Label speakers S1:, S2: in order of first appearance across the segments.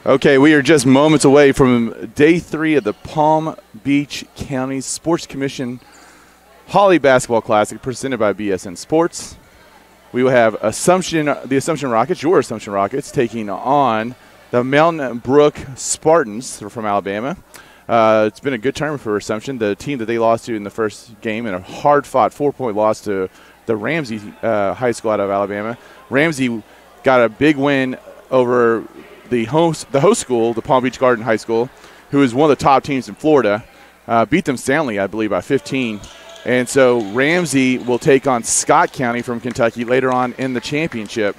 S1: Okay, we are just moments away from day 3 of the Palm Beach County Sports Commission Holly Basketball Classic presented by BSN Sports. We will have the Assumption Rockets, your Assumption Rockets, taking on the Mountain Brook Spartans from Alabama. It's been a good tournament for Assumption. The team that they lost to in the first game in a hard-fought 4-point loss to the Ramsey High School out of Alabama. Ramsey got a big win over the host school, the Palm Beach Garden High School, who is one of the top teams in Florida. Beat them soundly, I believe, by 15. And so Ramsey will take on Scott County from Kentucky later on in the championship.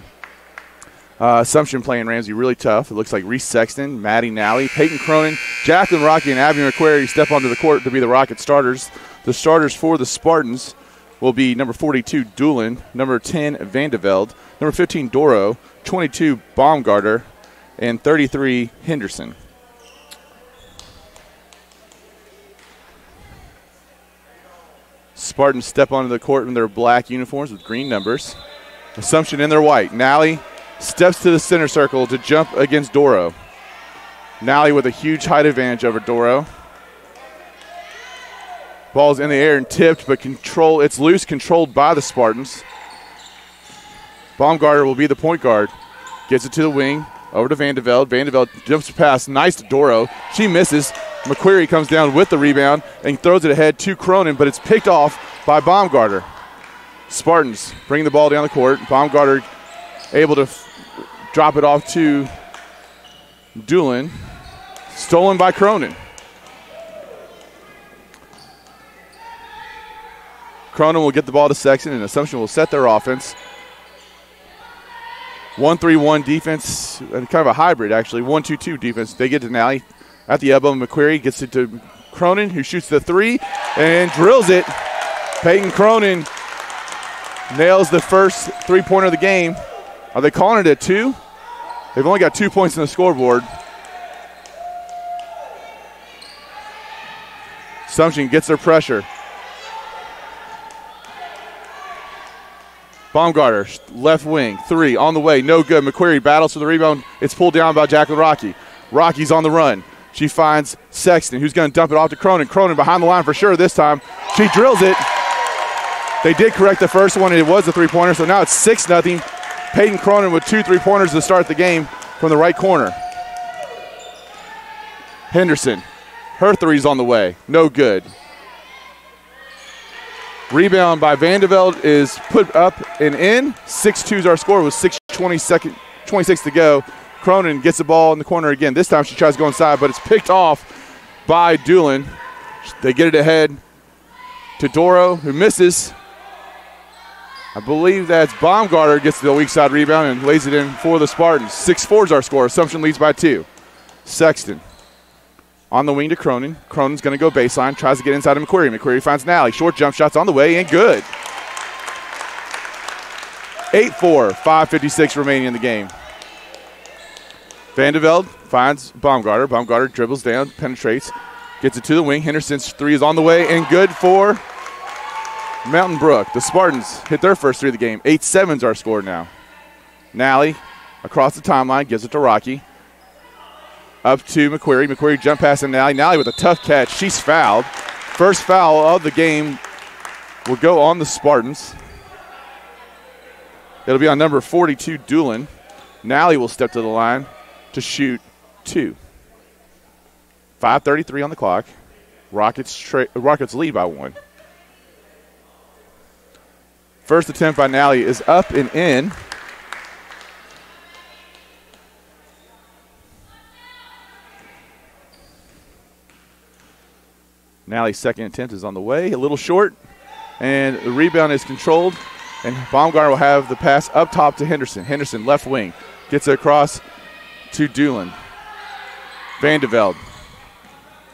S1: Assumption playing Ramsey really tough. It looks like Reese Sexton, Maddie Nally, Peyton Cronin, Jacqueline Rocky, and Abby McQuarrie step onto the court to be the Rocket starters. The starters for the Spartans will be number 42, Doolin, number 10, Vandeveld, number 15, Doro, 22, Baumgarter, and 33, Henderson. Spartans step onto the court in their black uniforms with green numbers. Assumption in their white. Nally steps to the center circle to jump against Doro. Nally with a huge height advantage over Doro. Ball's in the air and tipped, but it's loose, controlled by the Spartans. Baumgarter will be the point guard. Gets it to the wing, over to Vandeveld. Vandeveld jumps past, nice to Doro. She misses. McQuarrie comes down with the rebound and throws it ahead to Cronin, but it's picked off by Baumgarter. Spartans bring the ball down the court. Baumgarter able to drop it off to Doolin. Stolen by Cronin. Cronin will get the ball to Sexton, and Assumption will set their offense. 1-3-1 defense, and kind of a hybrid, actually. 1-2-2 defense. They get to Nally at the elbow. McQuarrie gets it to Cronin, who shoots the three and drills it. Peyton Cronin nails the first three-pointer of the game. Are they calling it a 2? They've only got 2 points on the scoreboard. Assumption gets their pressure. Baumgarter, left wing, 3, on the way, no good. McQuarrie battles for the rebound. It's pulled down by Jacqueline Rocky. Rocky's on the run. She finds Sexton, who's going to dump it off to Cronin. Cronin behind the line for sure this time. She drills it. They did correct the first one, and it was a three-pointer, so now it's 6-0. Peyton Cronin with 2 3-pointers to start the game from the right corner. Henderson, her three's on the way, no good. Rebound by Vandeveld is put up and in. 6-2 is our score with 6:26 to go. Cronin gets the ball in the corner again. This time she tries to go inside, but it's picked off by Doolin. They get it ahead to Doro, who misses. I believe that's Baumgarter gets the weak side rebound and lays it in for the Spartans. 6-4 is our score. Assumption leads by 2. Sexton on the wing to Cronin. Cronin's going to go baseline, tries to get inside of McQuarrie. McQuarrie finds Nally. Short jump shots on the way and good. 8-4, 5:56 remaining in the game. Vandeveld finds Baumgarter. Baumgarter dribbles down, penetrates, gets it to the wing. Henderson's three is on the way and good for Mountain Brook. The Spartans hit their first three of the game. 8-7 is our score now. Nally across the timeline, gives it to Rocky. Up to McQuarrie. McQuarrie jump pass and Nally. Nally with a tough catch. She's fouled. First foul of the game will go on the Spartans. It'll be on number 42, Doolin. Nally will step to the line to shoot 2. 5:33 on the clock. Rockets lead by 1. First attempt by Nally is up and in. Nally's second attempt is on the way, a little short, and the rebound is controlled, and Baumgarter will have the pass up top to Henderson. Henderson, left wing, gets it across to Doolin. Vandeveld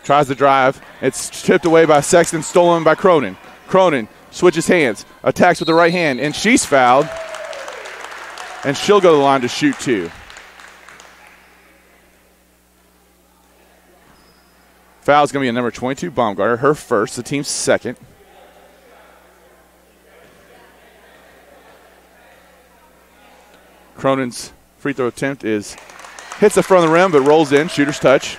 S1: tries to drive. It's tipped away by Sexton, stolen by Cronin. Cronin switches hands, attacks with the right hand, and she's fouled, and she'll go to the line to shoot 2. Foul's going to be a number 22, Baumgarter. Her first, the team's second. Cronin's free throw attempt is Hits the front of the rim, but rolls in. Shooter's touch.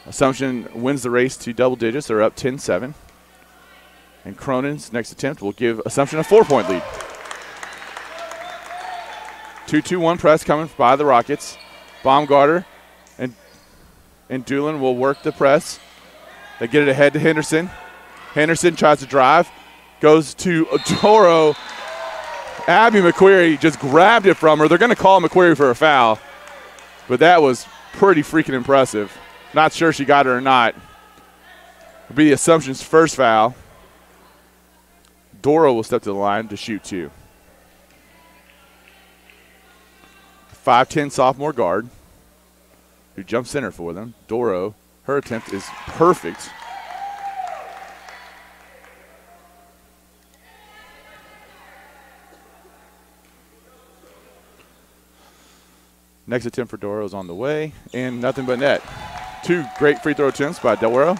S1: Assumption wins the race to double digits. They're up 10-7. And Cronin's next attempt will give Assumption a 4-point lead. 2-2-1 press coming by the Rockets. Baumgartner and Doolin will work the press. They get it ahead to Henderson. Henderson tries to drive. Goes to Toro. Abby McQuarrie just grabbed it from her. They're going to call McQuarrie for a foul. But that was pretty freaking impressive. Not sure she got it or not. It'll be the Assumption's first foul. Doro will step to the line to shoot 2. 5'10" sophomore guard who jumps center for them. Doro, her attempt is perfect. Next attempt for Doro is on the way, and nothing but net. 2 great free throw attempts by Doro.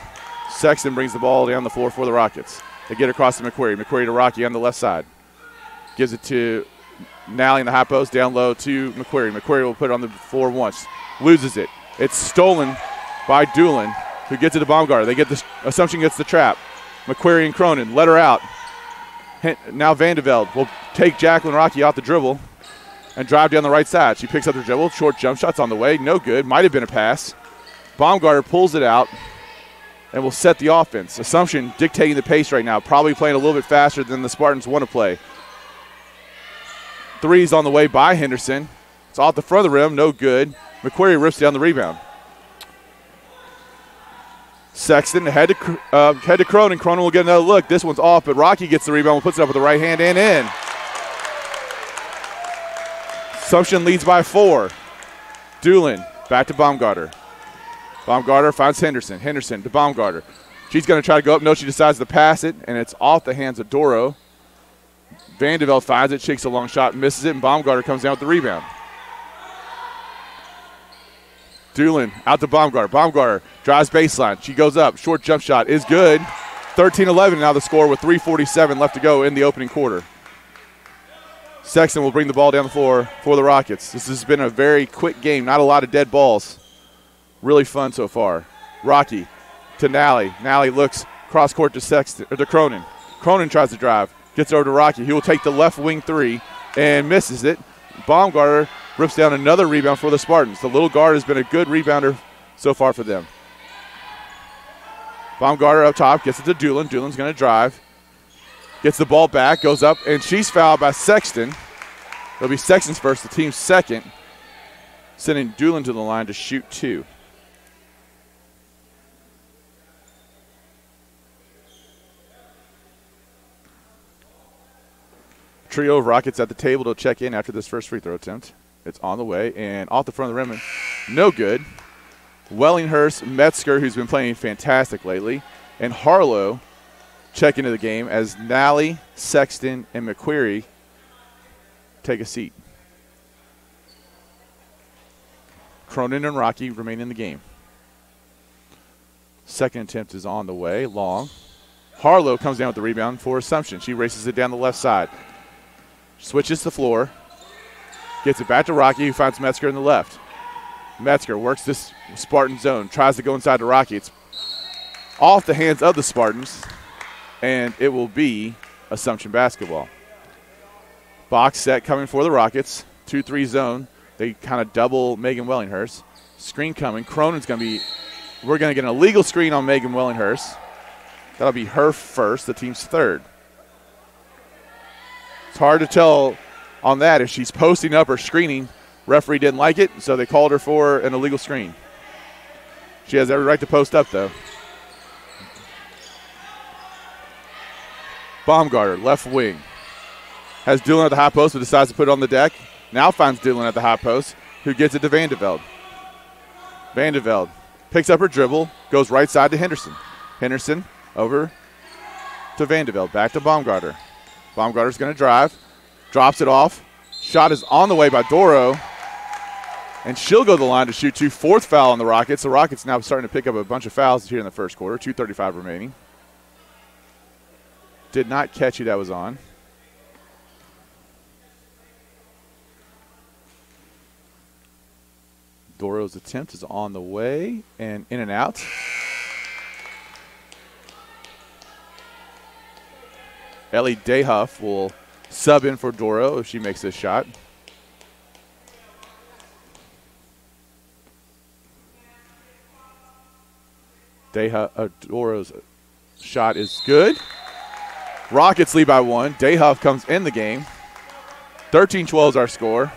S1: Sexton brings the ball down the floor for the Rockets. They get across to McQuarrie. McQuarrie to Rocky on the left side. Gives it to Nally in the high post, down low to McQuarrie. McQuarrie will put it on the floor once. Loses it. It's stolen by Doolin, who gets it to Baumgartner. They get the Assumption gets the trap. McQuarrie and Cronin let her out. Now Vandeveld will take Jacqueline Rocky off the dribble and drive down the right side. She picks up the dribble. Short jump shot's on the way. No good. Might have been a pass. Baumgartner pulls it out and will set the offense. Assumption dictating the pace right now. Probably playing a little bit faster than the Spartans want to play. 3's on the way by Henderson. It's off the front of the rim. No good. McQuarrie rips down the rebound. Sexton head to Cronin. Cronin will get another look. This one's off, but Rocky gets the rebound, puts it up with the right hand and in. Assumption leads by 4. Doolin back to Baumgartner. Baumgartner finds Henderson. Henderson to Baumgartner. She's going to try to go up. No, she decides to pass it, and it's off the hands of Doro. Vandeveld finds it, shakes a long shot, misses it, and Baumgartner comes down with the rebound. Doolin out to Baumgartner. Baumgartner drives baseline. She goes up. Short jump shot is good. 13-11 now the score with 3:47 left to go in the opening quarter. Sexton will bring the ball down the floor for the Rockets. This has been a very quick game. Not a lot of dead balls. Really fun so far. Rocky to Nally. Nally looks cross court to Sexton or to Cronin. Cronin tries to drive. Gets over to Rocky. He will take the left wing 3 and misses it. Baumgartner rips down another rebound for the Spartans. The little guard has been a good rebounder so far for them. Baumgartner up top, gets it to Doolin. Doolin's going to drive. Gets the ball back, goes up, and she's fouled by Sexton. It'll be Sexton's first, the team's second, sending Doolin to the line to shoot 2. Trio of Rockets at the table to check in after this first free throw attempt. It's on the way and off the front of the rim. No good. Wellinghurst, Metzger, who's been playing fantastic lately, and Harlow check into the game as Nally, Sexton, and McQuarrie take a seat. Cronin and Rocky remain in the game. Second attempt is on the way, long. Harlow comes down with the rebound for Assumption. She races it down the left side. Switches the floor. Gets it back to Rocky, who finds Metzger in the left. Metzger works this Spartan zone. Tries to go inside to Rocky. It's off the hands of the Spartans, and it will be Assumption basketball. Box set coming for the Rockets. 2-3 zone. They kind of double Megan Wellinghurst. Screen coming. Cronin's going to be – we're going to get an illegal screen on Megan Wellinghurst. That'll be her first, the team's third. It's hard to tell on that if she's posting up or screening. Referee didn't like it, so they called her for an illegal screen. She has every right to post up, though. Baumgartner, left wing. Has Doolin at the high post, but decides to put it on the deck. Now finds Doolin at the high post, who gets it to Vandeveld. Vandeveld picks up her dribble, goes right side to Henderson. Henderson over to Vandeveld, back to Baumgartner. Baumgartner's going to drive, drops it off. Shot is on the way by Doro, and she'll go to the line to shoot 2. Fourth foul on the Rockets. The Rockets now starting to pick up a bunch of fouls here in the first quarter. 2:35 remaining. Did not catch who that was on. Doro's attempt is on the way and in and out. Ellie Dayhuff will sub in for Doro if she makes this shot. Doro's shot is good. Rockets lead by 1. Dayhuff comes in the game. 13-12 is our score.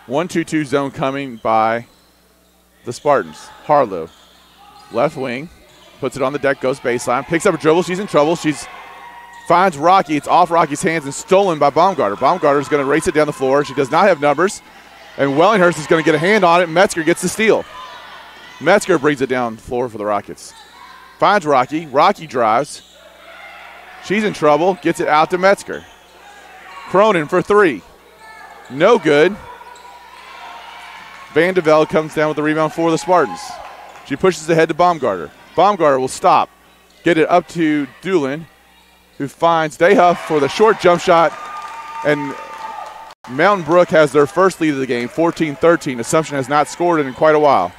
S1: 1-2-2 zone coming by the Spartans. Harlow, left wing, puts it on the deck, goes baseline, picks up a dribble. She's in trouble. She finds Rocky. It's off Rocky's hands and stolen by Baumgarter. Baumgarter's going to race it down the floor. She does not have numbers, and Wellinghurst is going to get a hand on it. Metzger gets the steal. Metzger brings it down the floor for the Rockets. Finds Rocky. Rocky drives. She's in trouble. Gets it out to Metzger. Cronin for 3. No good. Van de Velde comes down with the rebound for the Spartans. She pushes ahead to Baumgarter. Baumgarter will stop. Get it up to Doolin, who finds Dayhuff for the short jump shot. And Mountain Brook has their first lead of the game, 14-13. Assumption has not scored in quite a while.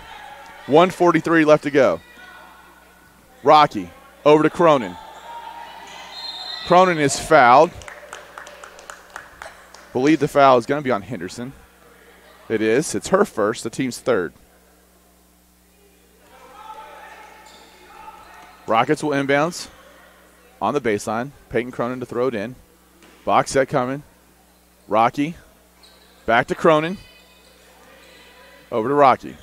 S1: 1:43 left to go. Rocky over to Cronin. Cronin is fouled. Believe the foul is going to be on Henderson. It is. It's her first, the team's third. Rockets will inbounds on the baseline. Peyton Cronin to throw it in. Box set coming. Rocky. Back to Cronin. Over to Rocky.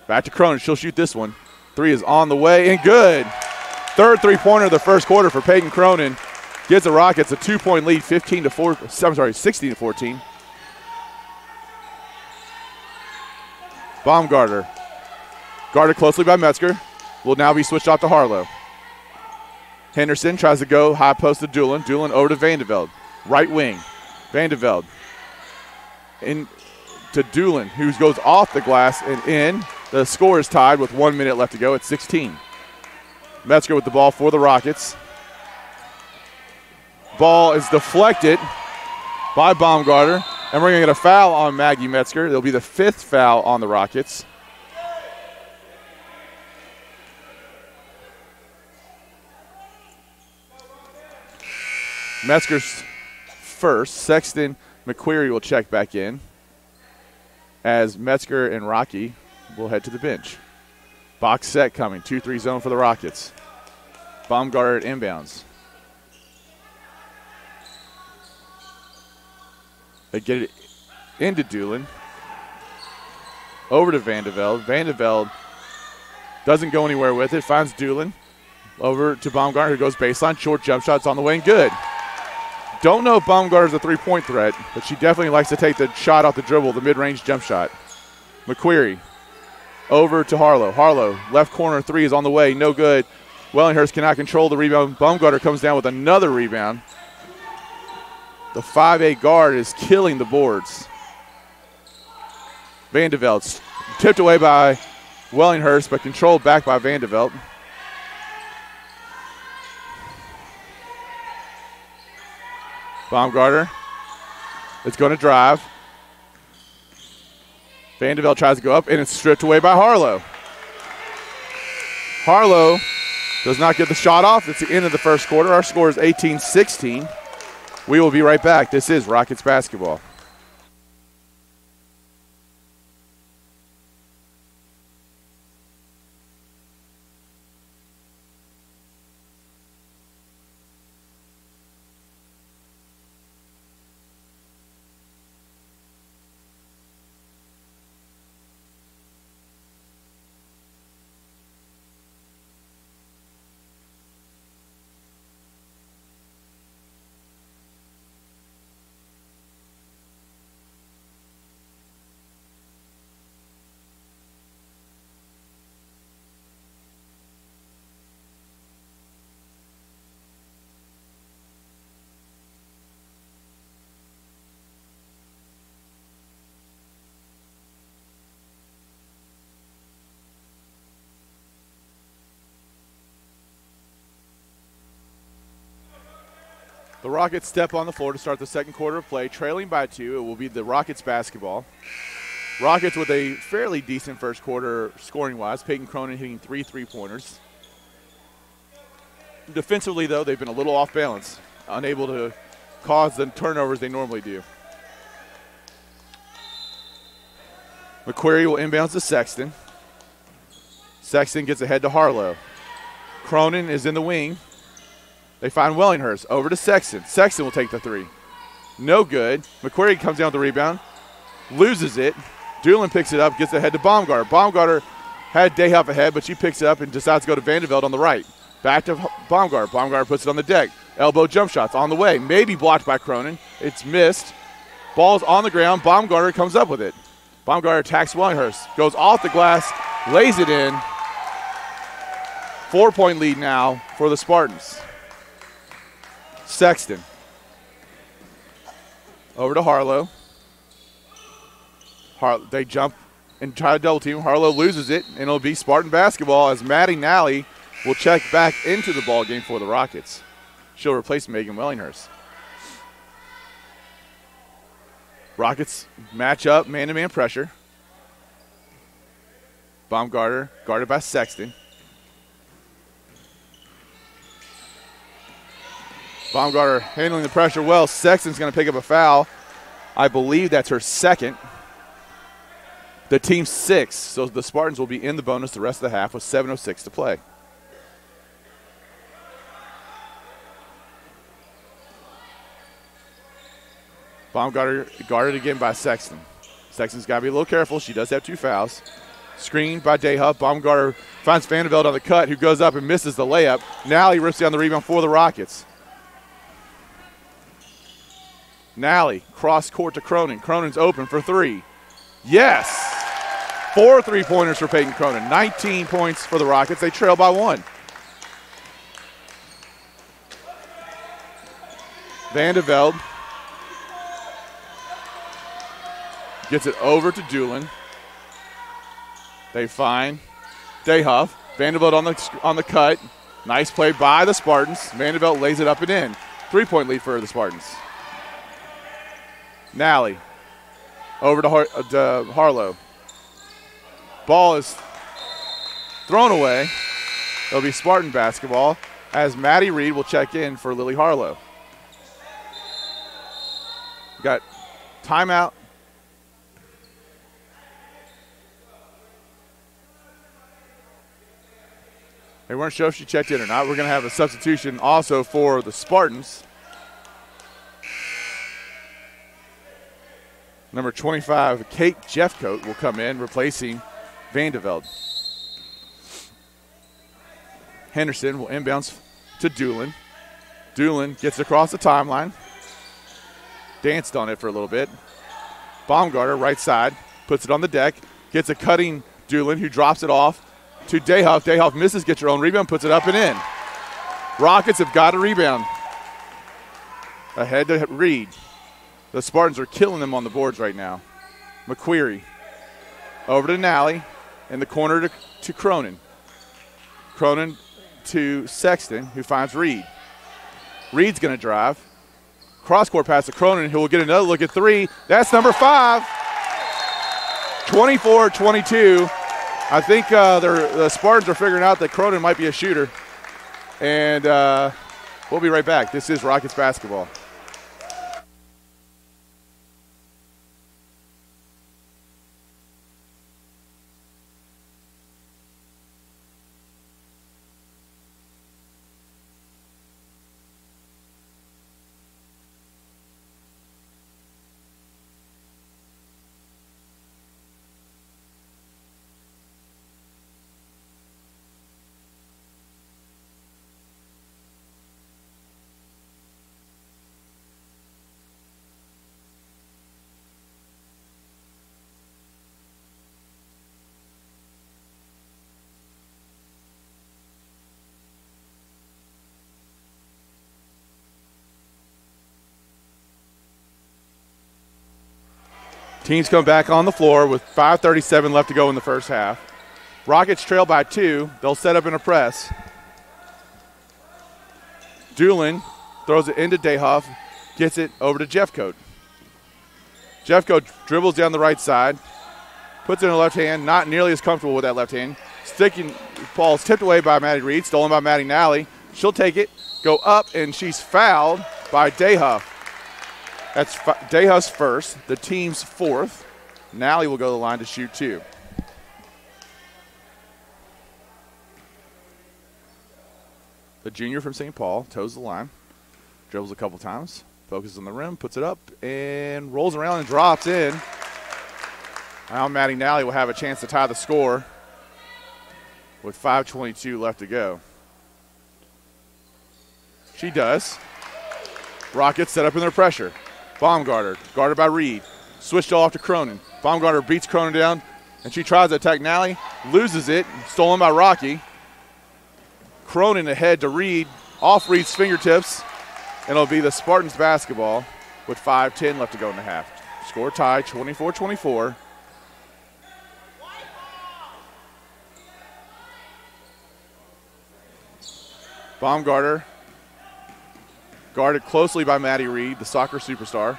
S1: Back to Cronin. She'll shoot this one. 3 is on the way and good. Third three-pointer of the first quarter for Peyton Cronin. Gives the Rockets a 2-point lead, 16-14. Baumgarter. Guarded closely by Metzger. Will now be switched off to Harlow. Henderson tries to go high post to Doolin. Doolin over to Van de Velde. Right wing. Van de Velde. In to Doolin, who goes off the glass and in. The score is tied with 1 minute left to go at 16. Metzger with the ball for the Rockets. Ball is deflected by Baumgarter. And we're going to get a foul on Maggie Metzger. It'll be the 5th foul on the Rockets. Metzger's first. Sexton McQuarrie will check back in as Metzger and Rocky will head to the bench. Box set coming. 2-3 zone for the Rockets. Baumgarter at inbounds. They get it into Doolin. Over to Van de Velde. Van de Velde doesn't go anywhere with it. Finds Doolin. Over to Baumgarter, who goes baseline. Short jump shots on the way and good. Don't know if Baumgarter's a three-point threat, but she definitely likes to take the shot off the dribble, the mid-range jump shot. McQuarrie over to Harlow. Harlow, left corner 3 is on the way. No good. Wellinghurst cannot control the rebound. Baumgarter comes down with another rebound. The 5'8" guard is killing the boards. Van de Velde tipped away by Wellinghurst, but controlled back by Van de Velde. Baumgarter is going to drive. Van de Velde tries to go up, and it's stripped away by Harlow. Harlow does not get the shot off. It's the end of the first quarter. Our score is 18-16. We will be right back. This is Rockets basketball. The Rockets step on the floor to start the second quarter of play. Trailing by 2, it will be the Rockets basketball. Rockets with a fairly decent first quarter scoring-wise. Peyton Cronin hitting 3 3-pointers. Defensively, though, they've been a little off balance, unable to cause the turnovers they normally do. McQuarrie will inbounds to Sexton. Sexton gets ahead to Harlow. Cronin is in the wing. They find Wellinghurst. Over to Sexton. Sexton will take the 3. No good. McQuarrie comes down with the rebound. Loses it. Doolin picks it up, gets ahead to Baumgartner. Baumgartner had Dayhoff ahead, but she picks it up and decides to go to Vanderveld on the right. Back to Baumgartner. Baumgartner puts it on the deck. Elbow jump shots on the way. Maybe blocked by Cronin. It's missed. Ball's on the ground. Baumgartner comes up with it. Baumgartner attacks Wellinghurst. Goes off the glass. Lays it in. 4-point lead now for the Spartans. Sexton. Over to Harlow. They jump and try to double team. Harlow loses it, and it'll be Spartan basketball as Maddie Nally will check back into the ball game for the Rockets. She'll replace Megan Wellinghurst. Rockets match up, man-to-man pressure. Baumgartner guarded by Sexton. Baumgartner handling the pressure well. Sexton's going to pick up a foul. I believe that's her second. The team's 6, so the Spartans will be in the bonus the rest of the half with 7:06 to play. Baumgartner guarded again by Sexton. Sexton's got to be a little careful. She does have 2 fouls. Screened by Dayhuff. Baumgartner finds Vanderveld on the cut, who goes up and misses the layup. Now he rips down the rebound for the Rockets. Nally, cross court to Cronin. Cronin's open for 3. Yes! 4 3-pointers for Peyton Cronin. 19 points for the Rockets. They trail by 1. Vanderveld gets it over to Doolin. They find Dayhuff. Vanderveld on the cut. Nice play by the Spartans. Vanderveld lays it up and in. 3-point lead for the Spartans. Nally over to Harlow. Ball is thrown away. It'll be Spartan basketball as Maddie Reed will check in for Lily Harlow. Got timeout. They weren't sure if she checked in or not. We're going to have a substitution also for the Spartans. Number 25, Kate Jeffcoat, will come in, replacing Vanderveld. Henderson will inbounds to Doolin. Doolin gets across the timeline. Danced on it for a little bit. Baumgartner, right side, puts it on the deck. Gets a cutting Doolin, who drops it off to Dayhuff. Dayhuff misses, gets her own rebound, puts it up and in. Rockets have got a rebound. Ahead to Reed. The Spartans are killing them on the boards right now. McQuarrie over to Nally in the corner to Cronin. Cronin to Sexton, who finds Reed. Reed's going to drive. Cross-court pass to Cronin, who will get another look at 3. That's number 5. 24-22. I think the Spartans are figuring out that Cronin might be a shooter. And we'll be right back. This is Rockets basketball. Teams come back on the floor with 5:37 left to go in the first half. Rockets trail by 2. They'll set up in a press. Doolin throws it into Dayhoff, gets it over to Jeffcoat. Jeffcoat dribbles down the right side, puts it in the left hand, not nearly as comfortable with that left hand. Ball's tipped away by Maddie Reed, stolen by Maddie Nally. She'll take it, go up, and she's fouled by Dayhoff. That's Dayhoff's first, the team's fourth. Nally will go to the line to shoot 2. The junior from St. Paul toes the line, dribbles a couple times, focuses on the rim, puts it up, and rolls around and drops in. Now Maddie Nally will have a chance to tie the score with 5:22 left to go. She does. Rockets set up in their pressure. Baumgartner, guarded by Reed. Switched off to Cronin. Baumgartner beats Cronin down, and she tries to attack Nally, loses it, stolen by Rocky. Cronin ahead to Reed, off Reed's fingertips, and it'll be the Spartans basketball with 5:10 left to go in the half. Score tie, 24-24. Baumgartner, guarded closely by Maddie Reed, the soccer superstar.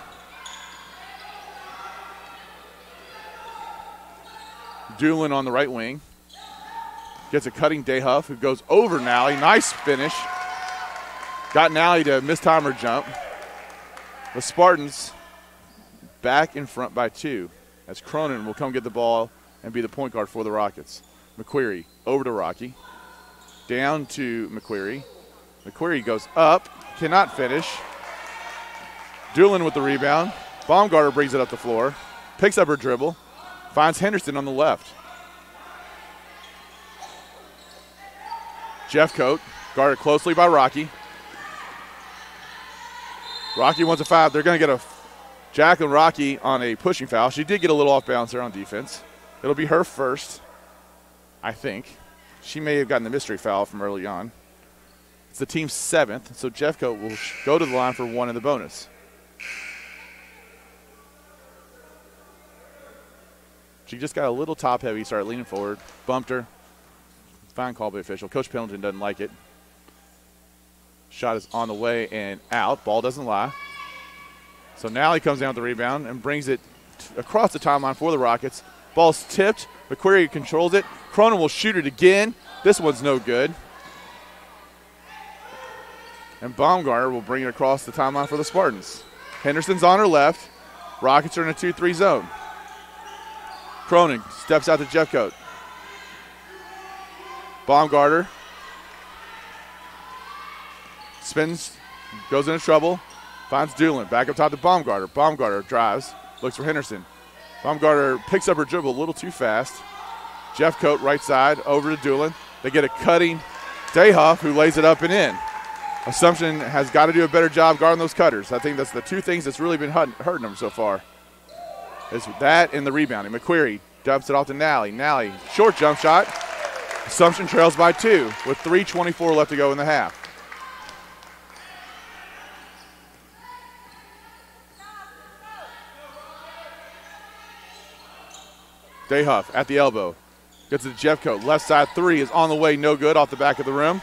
S1: Doolin on the right wing. Gets a cutting Dayhoff, who goes over Nally. Nice finish. Got Nally to mistime her jump. The Spartans back in front by 2, as Cronin will come get the ball and be the point guard for the Rockets. McQuarrie over to Rocky. Down to McQuarrie. McQuarrie goes up, cannot finish. Doolin with the rebound. Baumgartner brings it up the floor, picks up her dribble, finds Henderson on the left. Jeffcoat, guarded closely by Rocky. Rocky wants a 5. They're going to get a Jacqueline Rocky on a pushing foul. She did get a little off balance there on defense. It'll be her first, I think. She may have gotten the mystery foul from early on. It's the team's 7th, so Jeffcoat will go to the line for 1 in the bonus. She just got a little top heavy, started leaning forward, bumped her. Fine call by the official. Coach Pendleton doesn't like it. Shot is on the way and out. Ball doesn't lie. So now he comes down with the rebound and brings it across the timeline for the Rockets. Ball's tipped. McQuarrie controls it. Cronin will shoot it again. This one's no good. And Baumgartner will bring it across the timeline for the Spartans. Henderson's on her left. Rockets are in a 2-3 zone. Cronin steps out to Jeffcoat. Baumgartner spins, goes into trouble, finds Doolin. Back up top to Baumgartner. Baumgartner drives, looks for Henderson. Baumgartner picks up her dribble a little too fast. Jeffcoat right side over to Doolin. They get a cutting Dayhoff, who lays it up and in. Assumption has got to do a better job guarding those cutters. I think that's the 2 things that's really been hurting them so far. Is that and the rebounding. McQuarrie dumps it off to Nally. Nally, short jump shot. Assumption trails by 2 with 3:24 left to go in the half. Dayhoff at the elbow. Gets it to Jeffcoat. Left side 3 is on the way, no good, off the back of the rim.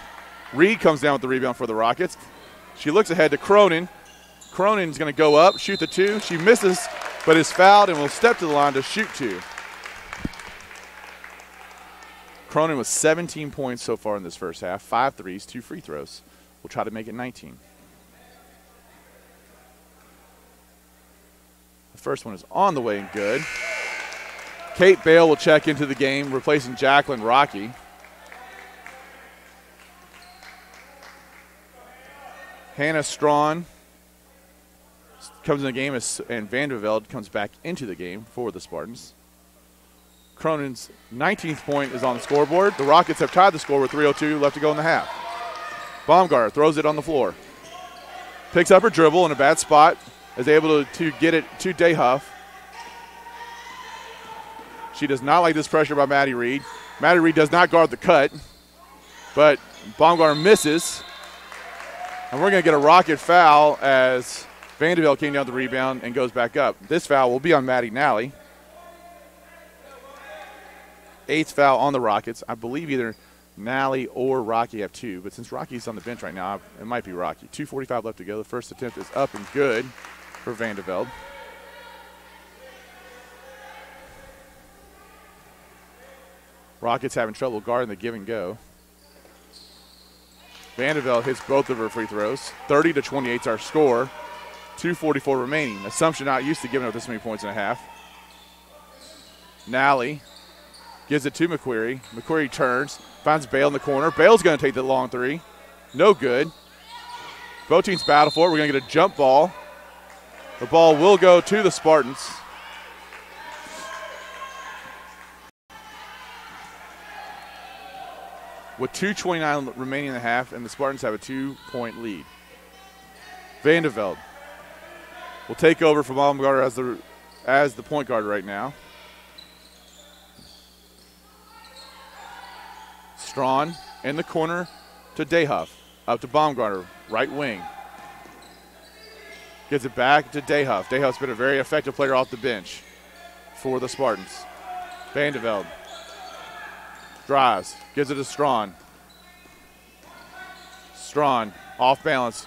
S1: Reed comes down with the rebound for the Rockets. She looks ahead to Cronin. Cronin's going to go up, shoot the 2. She misses, but is fouled and will step to the line to shoot 2. Cronin with 17 points so far in this first half. 5 threes, 2 free throws. We'll try to make it 19. The first one is on the way and good. Kate Bale will check into the game, replacing Jacqueline Rocky. Hannah Strawn comes in the game, and Vandervelde comes back into the game for the Spartans. Cronin's 19th point is on the scoreboard. The Rockets have tied the score with 3:02 left to go in the half. Baumgartner throws it on the floor. Picks up her dribble in a bad spot. Is able to get it to Dayhoff. She does not like this pressure by Maddie Reed. Maddie Reed does not guard the cut, but Baumgartner misses. And we're going to get a Rocket foul as Vandervelde came down the rebound and goes back up. This foul will be on Maddie Nally. 8th foul on the Rockets. I believe either Nally or Rocky have 2, but since Rocky's on the bench right now, it might be Rocky. 2:45 left to go. The first attempt is up and good for Vandeveld. Rockets having trouble guarding the give and go. Vandeveld hits both of her free throws. 30-28 is our score. 2:44 remaining. Assumption not used to giving up this many points and a half. Nally gives it to McQuarrie. McQuarrie turns, finds Bale in the corner. Bale's going to take the long 3. No good. Both teams battle for it. We're going to get a jump ball. The ball will go to the Spartans. With 2:29 remaining in the half, and the Spartans have a 2-point lead. Vandeveld will take over from Baumgartner as the point guard right now. Strawn in the corner to Dayhuff. Up to Baumgartner, right wing. Gives it back to Dayhuff. Dayhuff's been a very effective player off the bench for the Spartans. Vandeveld drives, gives it to Strawn. Strawn off balance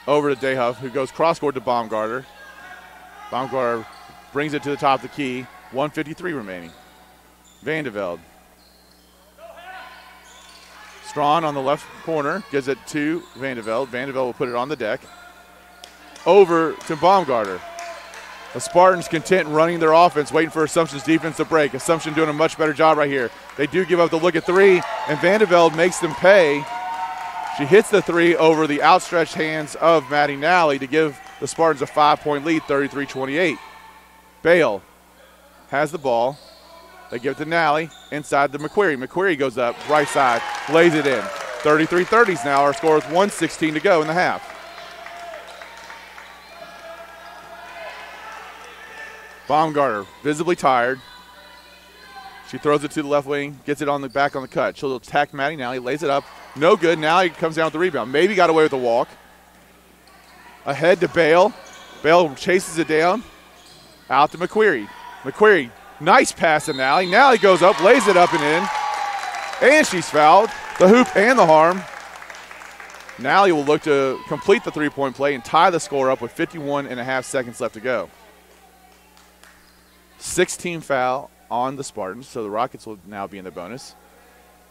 S1: over to Dayhuff, who goes cross-court to Baumgartner. Baumgartner brings it to the top of the key. 1:53 remaining. Vandeveld. Strawn on the left corner gives it to Vandeveld. Vandeveld will put it on the deck. Over to Baumgartner. The Spartans content running their offense, waiting for Assumption's defense to break. Assumption doing a much better job right here. They do give up the look at 3, and Vandeveld makes them pay. She hits the 3 over the outstretched hands of Maddie Nally to give the Spartans a 5-point lead, 33-28. Bale has the ball. They give it to Nally inside to McQuarrie. McQuarrie goes up, right side, lays it in. 33-30s now. Our score with 1:16 to go in the half. Baumgartner, visibly tired. She throws it to the left wing, gets it on the back on the cut. She'll attack Maddie Nally, lays it up. No good. Nally comes down with the rebound. Maybe got away with the walk. Ahead to Bale. Bale chases it down. Out to McQuarrie. McQuarrie, nice pass to Nally. Nally goes up, lays it up and in. And she's fouled. The hoop and the harm. Nally will look to complete the three-point play and tie the score up with 51.5 seconds left to go. 16 foul on the Spartans, so the Rockets will now be in the bonus.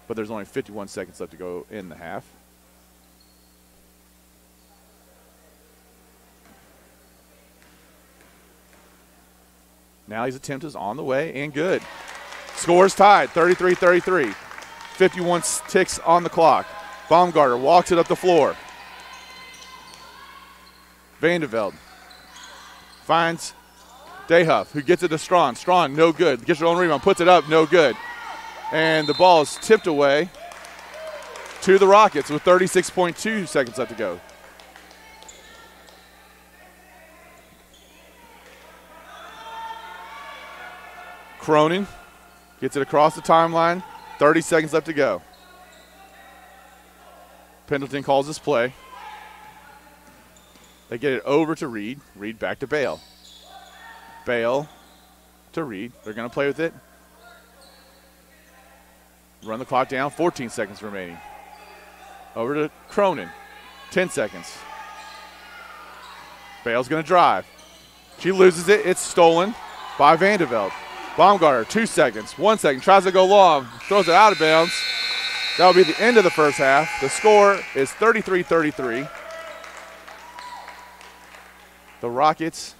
S1: But there's only 51 seconds left to go in the half. Nally's attempt is on the way and good. Scores tied, 33-33. 51 ticks on the clock. Baumgartner walks it up the floor. Vandeveld finds Dayhuff, who gets it to Strawn. Strawn, no good. Gets her own rebound, puts it up, no good. And the ball is tipped away to the Rockets with 36.2 seconds left to go. Cronin gets it across the timeline. 30 seconds left to go. Pendleton calls this play. They get it over to Reed. Reed back to Bale. Bale to Reed. They're going to play with it. Run the clock down. 14 seconds remaining. Over to Cronin. 10 seconds. Bale's going to drive. She loses it. It's stolen by Vandeveld. Baumgartner, 2 seconds. 1 second. Tries to go long. Throws it out of bounds. That will be the end of the first half. The score is 33-33. The Rockets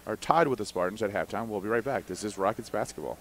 S1: are tied with the Spartans at halftime. We'll be right back. This is Rockets basketball.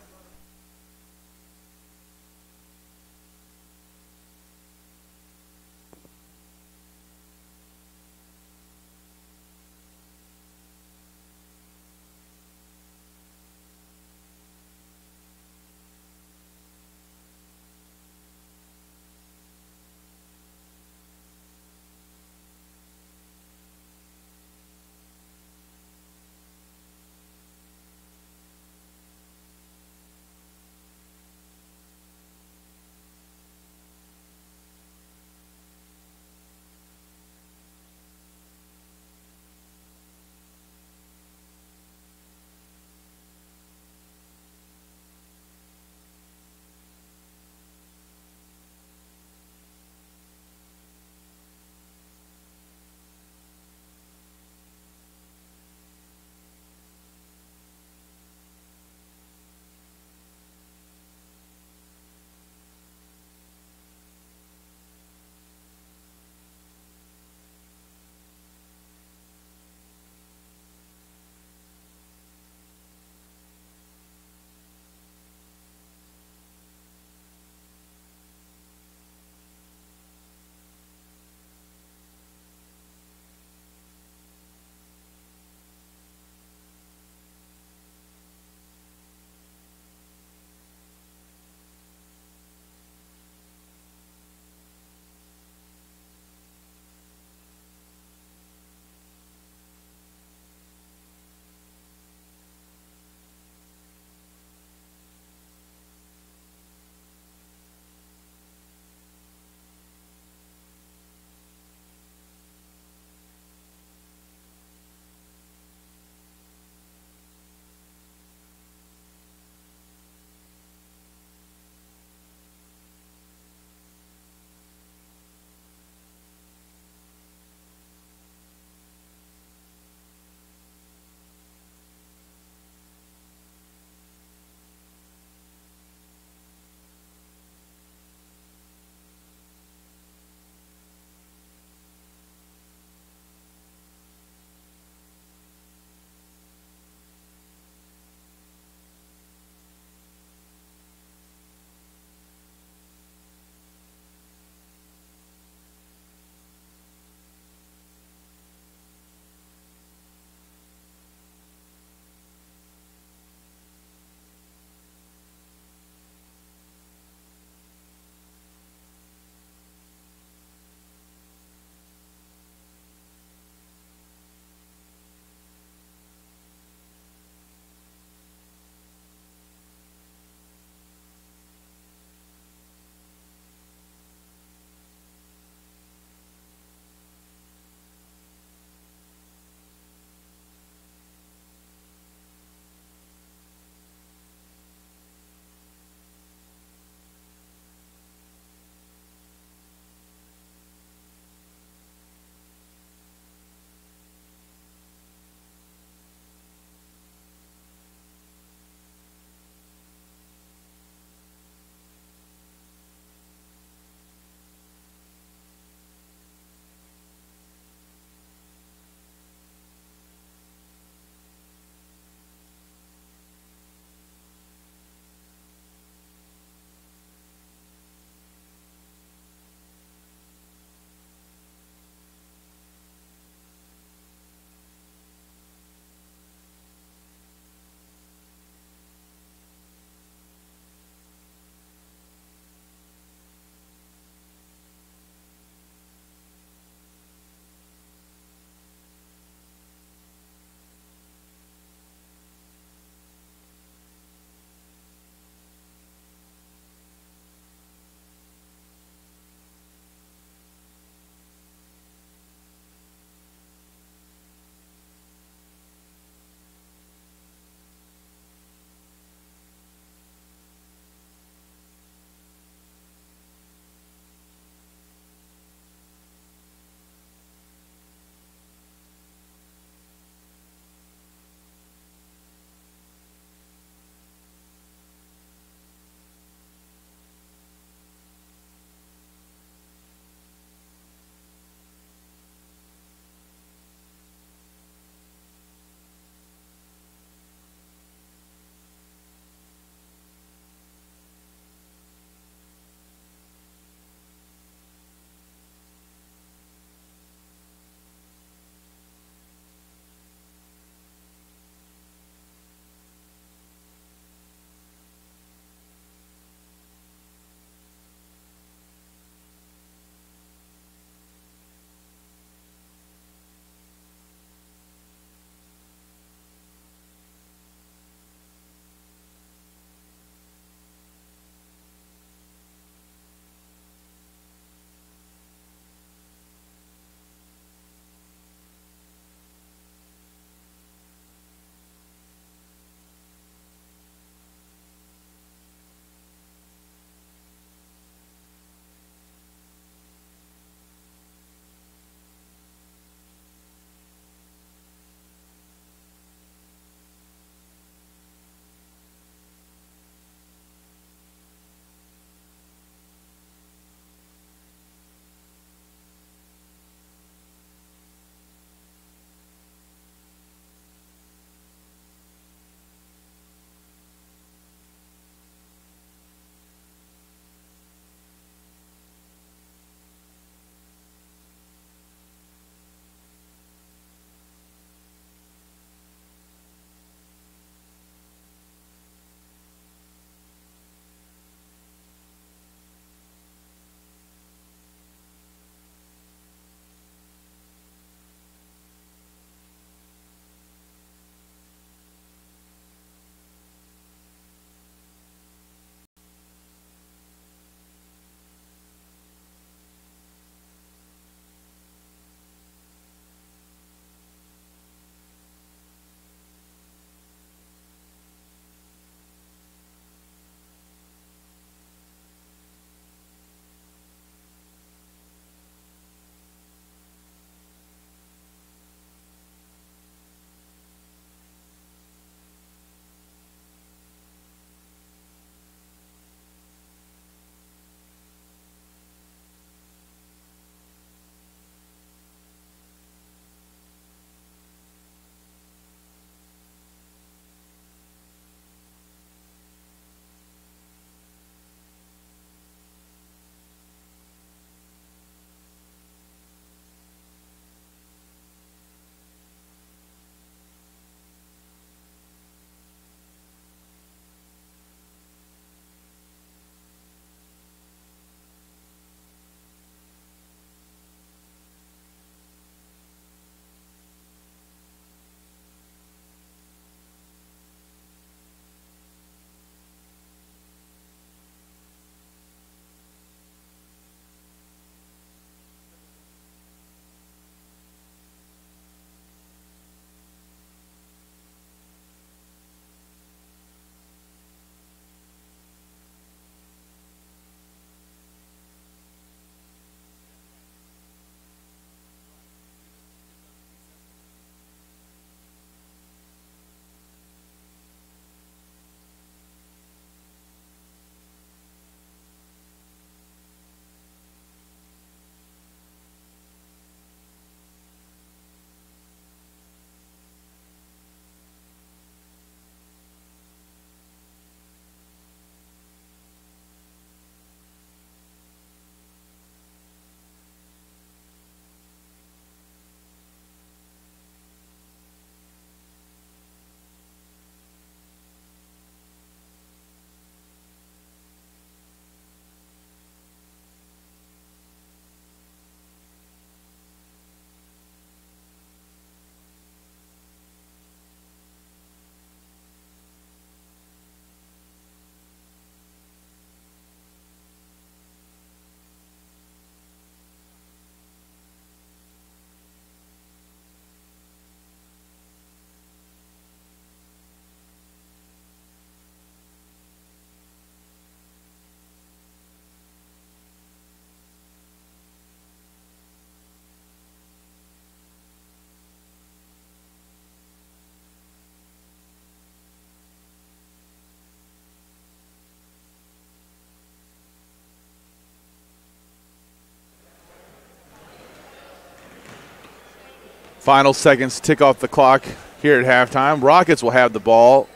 S1: Final seconds tick off the clock here at halftime. Rockets will have the ball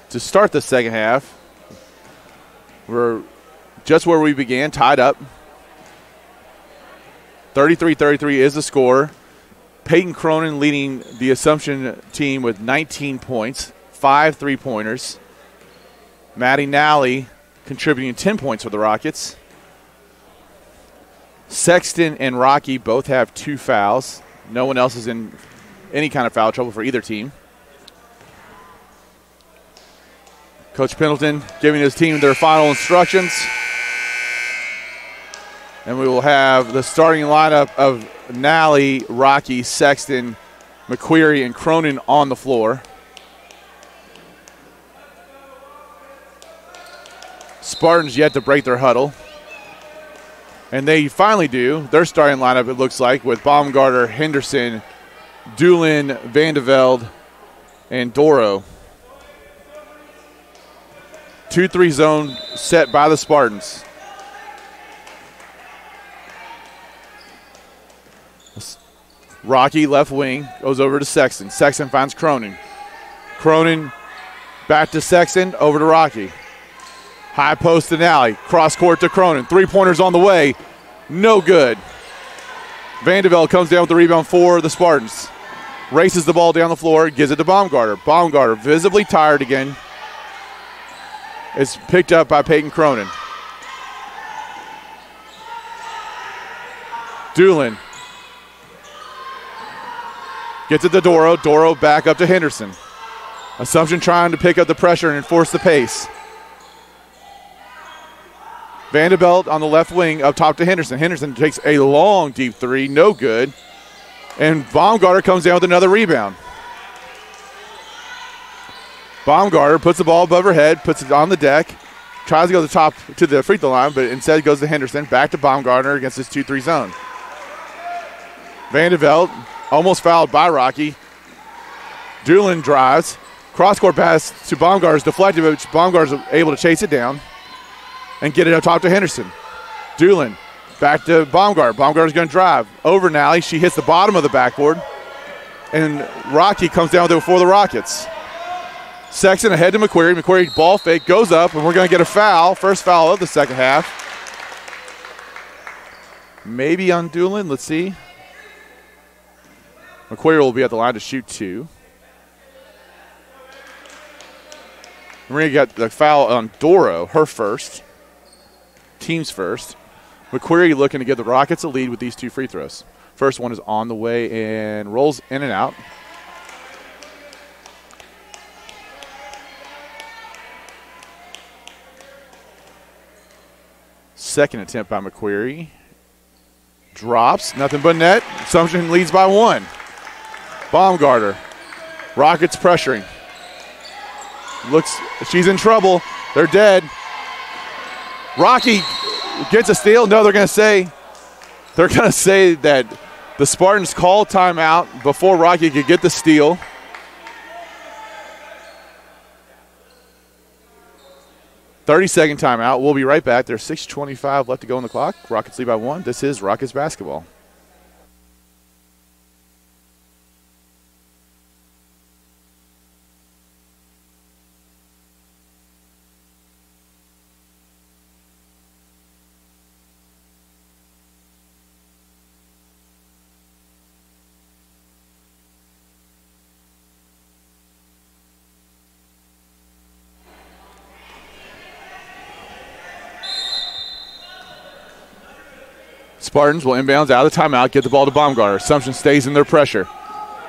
S1: to start the second half. We're just where we began, tied up. 33-33 is the score. Peyton Cronin leading the Assumption team with 19 points, 5 3-pointers. Maddie Nally contributing 10 points for the Rockets. Sexton and Rocky both have 2 fouls. No one else is in any kind of foul trouble for either team. Coach Pendleton giving his team their final instructions. And we will have the starting lineup of Nally, Rocky, Sexton, McQuarrie, and Cronin on the floor. Spartans yet to break their huddle. And they finally do. Their starting lineup, it looks like, with Baumgarter, Henderson, Doolin, Vandeveld, and Doro. 2-3 zone set by the Spartans. Rocky left wing goes over to Sexton. Sexton finds Cronin. Cronin back to Sexton, over to Rocky. High post to Nally. Cross court to Cronin. 3-pointers on the way. No good. Vandeveld comes down with the rebound for the Spartans. Races the ball down the floor. Gives it to Baumgarter. Baumgarter visibly tired again. It's picked up by Peyton Cronin. Doolin gets it to Doro. Doro back up to Henderson. Assumption trying to pick up the pressure and enforce the pace. Vandeveld on the left wing up top to Henderson. Henderson takes a long deep three. No good. And Baumgarter comes down with another rebound. Baumgarter puts the ball above her head, puts it on the deck, tries to go to the top to the free throw line, but instead goes to Henderson. Back to Baumgarter against this 2-3 zone. Vandeveld almost fouled by Rocky. Doolin drives. Cross-court pass to Baumgarter is deflected, but Baumgarter is able to chase it down and get it up top to Henderson. Doolin back to Baumgarter. Baumgarter's going to drive. Over Nally. She hits the bottom of the backboard. And Rocky comes down with it before the Rockets. Sexton ahead to McQuarrie. McQuarrie ball fake, goes up, and we're going to get a foul. First foul of the second half. Maybe on Doolin. Let's see. McQuarrie will be at the line to shoot 2. We're going to get the foul on Doro, her first. Team's first. McQuarrie looking to give the Rockets a lead with these 2 free throws. First one is on the way and rolls in and out. Second attempt by McQuarrie. Drops, nothing but net. Assumption leads by 1. Baumgarter. Rockets pressuring. Looks, she's in trouble. They're dead. Rocky gets a steal. No, they're going to say that the Spartans called timeout before Rocky could get the steal. "30-second timeout. We'll be right back. There's 6:25 left to go on the clock. Rockets lead by 1. This is Rockets basketball. Spartans will inbounds out of the timeout, get the ball to Baumgarter. Assumption stays in their pressure.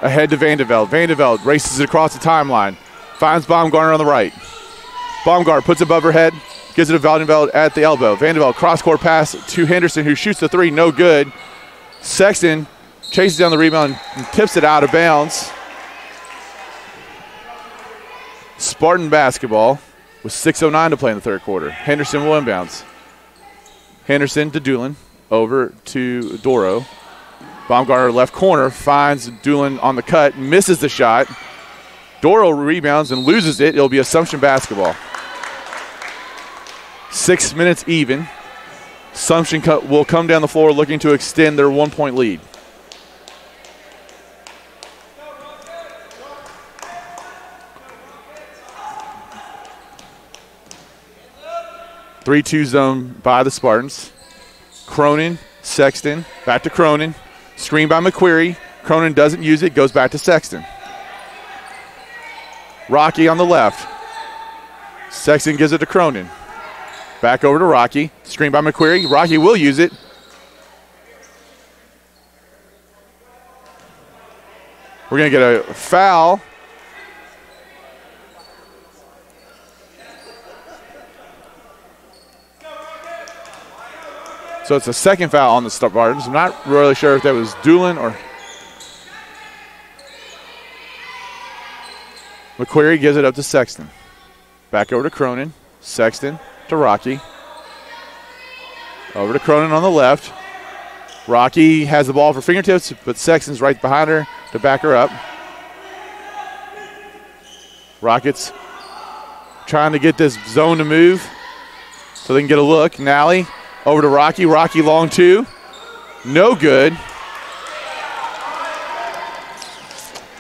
S1: Ahead to Vandeveld. Vandeveld races it across the timeline. Finds Baumgarter on the right. Baumgarter puts it above her head. Gives it to Vandeveld at the elbow. Vandeveld cross-court pass to Henderson, who shoots the 3. No good. Sexton chases down the rebound and tips it out of bounds. Spartan basketball with 6:09 to play in the third quarter. Henderson will inbounds. Henderson to Doolin. Over to Doro. Baumgarter left corner, finds Doolin on the cut, misses the shot. Doro rebounds and loses it. It'll be Assumption basketball. 6 minutes even. Assumption will come down the floor looking to extend their 1-point lead. 3-2 zone by the Spartans. Cronin, Sexton, back to Cronin. Screen by McQuarrie. Cronin doesn't use it, goes back to Sexton. Rocky on the left. Sexton gives it to Cronin. Back over to Rocky. Screen by McQuarrie. Rocky will use it. We're going to get a foul. So it's a second foul on the Spartans. I'm not really sure if that was Doolin or McQuarrie gives it up to Sexton. Back over to Cronin. Sexton to Rocky. Over to Cronin on the left. Rocky has the ball for fingertips, but Sexton's right behind her to back her up. Rockets trying to get this zone to move so they can get a look. Nally over to Rocky. Rocky long two. No good.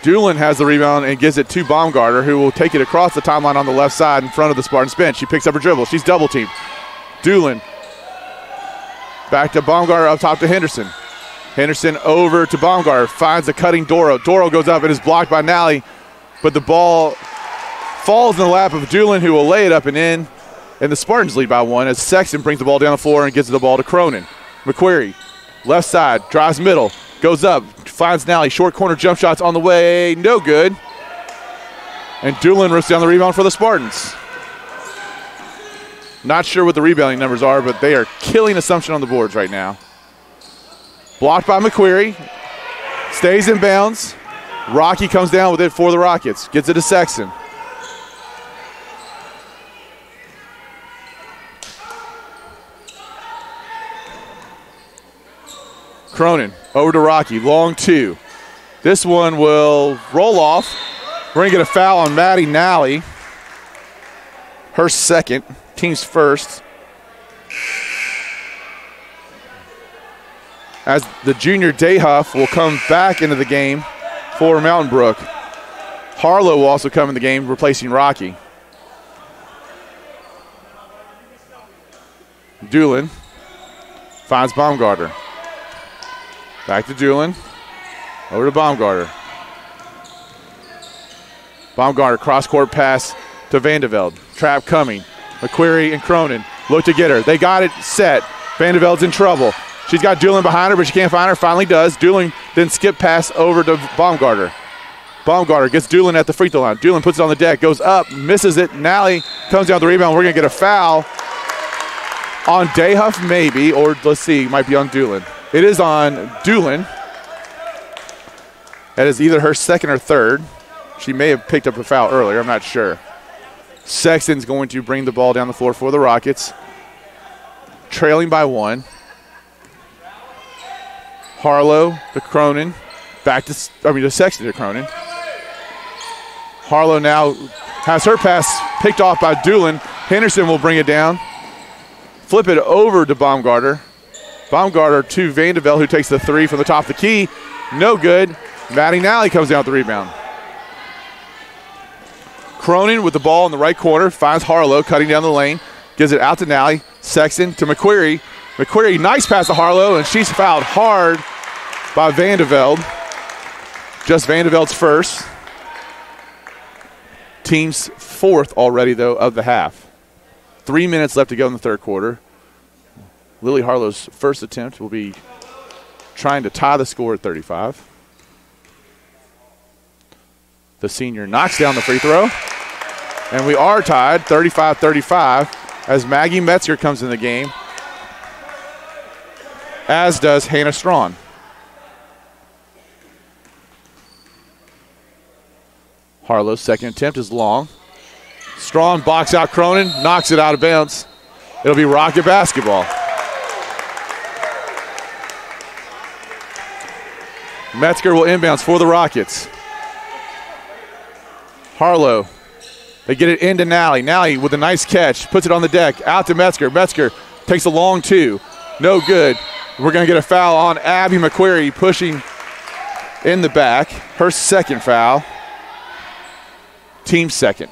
S1: Doolin has the rebound and gives it to Baumgartner, who will take it across the timeline on the left side in front of the Spartans bench. She picks up her dribble. She's double teamed. Doolin back to Baumgartner up top to Henderson. Henderson over to Baumgartner. Finds the cutting Doro. Doro goes up and is blocked by Nally, but the ball falls in the lap of Doolin, who will lay it up and in. And the Spartans lead by one as Sexton brings the ball down the floor and gives the ball to Cronin. McQuarrie, left side, drives middle, goes up, finds Nally. Short corner jump shots on the way, no good. And Doolin rips down the rebound for the Spartans. Not sure what the rebounding numbers are, but they are killing Assumption on the boards right now. Blocked by McQuarrie, stays in bounds. Rocky comes down with it for the Rockets, gets it to Sexton. Cronin over to Rocky, long two. This one will roll off. We're going to get a foul on Maddie Nally. Her second, team's first. As the junior Dayhuff will come back into the game for Mountain Brook. Harlow will also come in the game, replacing Rocky. Doolin finds Baumgartner. Back to Doolin. Over to Baumgartner. Baumgartner cross-court pass to Vandeveld. Trap coming. McQuarrie and Cronin look to get her. They got it set. Vandeveld's in trouble. She's got Doolin behind her, but she can't find her. Finally does. Doolin then skip pass over to Baumgartner. Baumgartner gets Doolin at the free throw line. Doolin puts it on the deck, goes up, misses it. Nally comes down the rebound. We're going to get a foul on Dayhuff maybe, or let's see, might be on Doolin. It is on Doolin. That is either her second or third. She may have picked up a foul earlier. I'm not sure. Sexton's going to bring the ball down the floor for the Rockets. Trailing by one. Harlow to Cronin. To Sexton to Cronin. Harlow now has her pass picked off by Doolin. Henderson will bring it down. Flip it over to Baumgartner. Baumgartner to Vandeveld, who takes the three from the top of the key. No good. Maddie Nally comes down with the rebound. Cronin with the ball in the right corner, finds Harlow cutting down the lane, gives it out to Nally. Sexton to McQuarrie. McQuarrie, nice pass to Harlow, and she's fouled hard by Vandeveld. Just Vandeveld's first. Team's fourth already, though, of the half. 3 minutes left to go in the third quarter. Lily Harlow's first attempt will be trying to tie the score at 35. The senior knocks down the free throw. And we are tied 35-35 as Maggie Metzger comes in the game, as does Hannah Strawn. Harlow's second attempt is long. Strawn box out Cronin, knocks it out of bounds. It'll be Rocket basketball. Metzger will inbounds for the Rockets. Harlow, they get it into Nally. Nally with a nice catch, puts it on the deck, out to Metzger. Metzger takes a long two, no good. We're going to get a foul on Abby McQuarrie, pushing in the back. Her second foul, team second.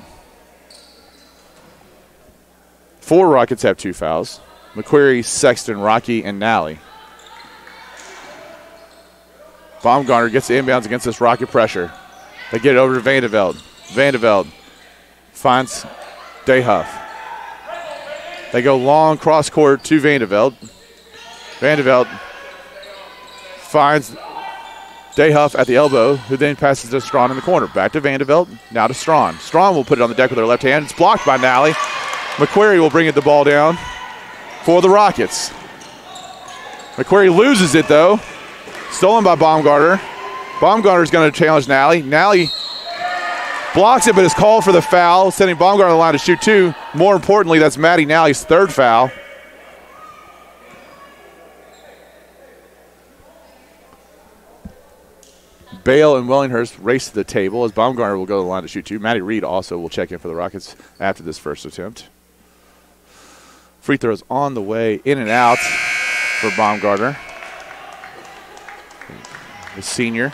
S1: 4 Rockets have 2 fouls. McQuarrie, Sexton, Rocky, and Nally. Baumgartner gets the inbounds against this Rocket pressure. They get it over to Vandeveld. Vandeveld finds Dayhuff. They go long cross court to Vandeveld. Vandeveld finds Dayhuff at the elbow, who then passes to Strawn in the corner. Back to Vandeveld, now to Strawn. Strawn will put it on the deck with her left hand. It's blocked by Nally. McQuarrie will bring the ball down for the Rockets. McQuarrie loses it, though. Stolen by Baumgartner. Baumgartner's going to challenge Nally. Nally blocks it, but is called for the foul, sending Baumgartner to the line to shoot 2. More importantly, that's Maddie Nally's 3rd foul. Bale and Wellinghurst race to the table as Baumgartner will go to the line to shoot 2. Maddie Reed also will check in for the Rockets after this first attempt. Free throws on the way, in and out for Baumgartner, the senior.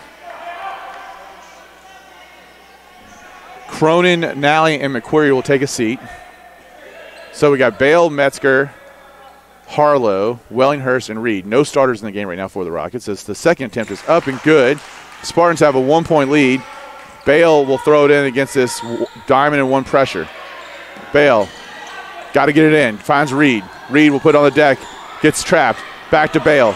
S1: Cronin, Nally, and McQuarrie will take a seat. So we got Bale, Metzger, Harlow, Wellinghurst, and Reed. No starters in the game right now for the Rockets as the second attempt is up and good. Spartans have a 1-point lead. Bale will throw it in against this diamond and 1 pressure. Bale got to get it in. Finds Reed. Reed will put it on the deck. Gets trapped. Back to Bale.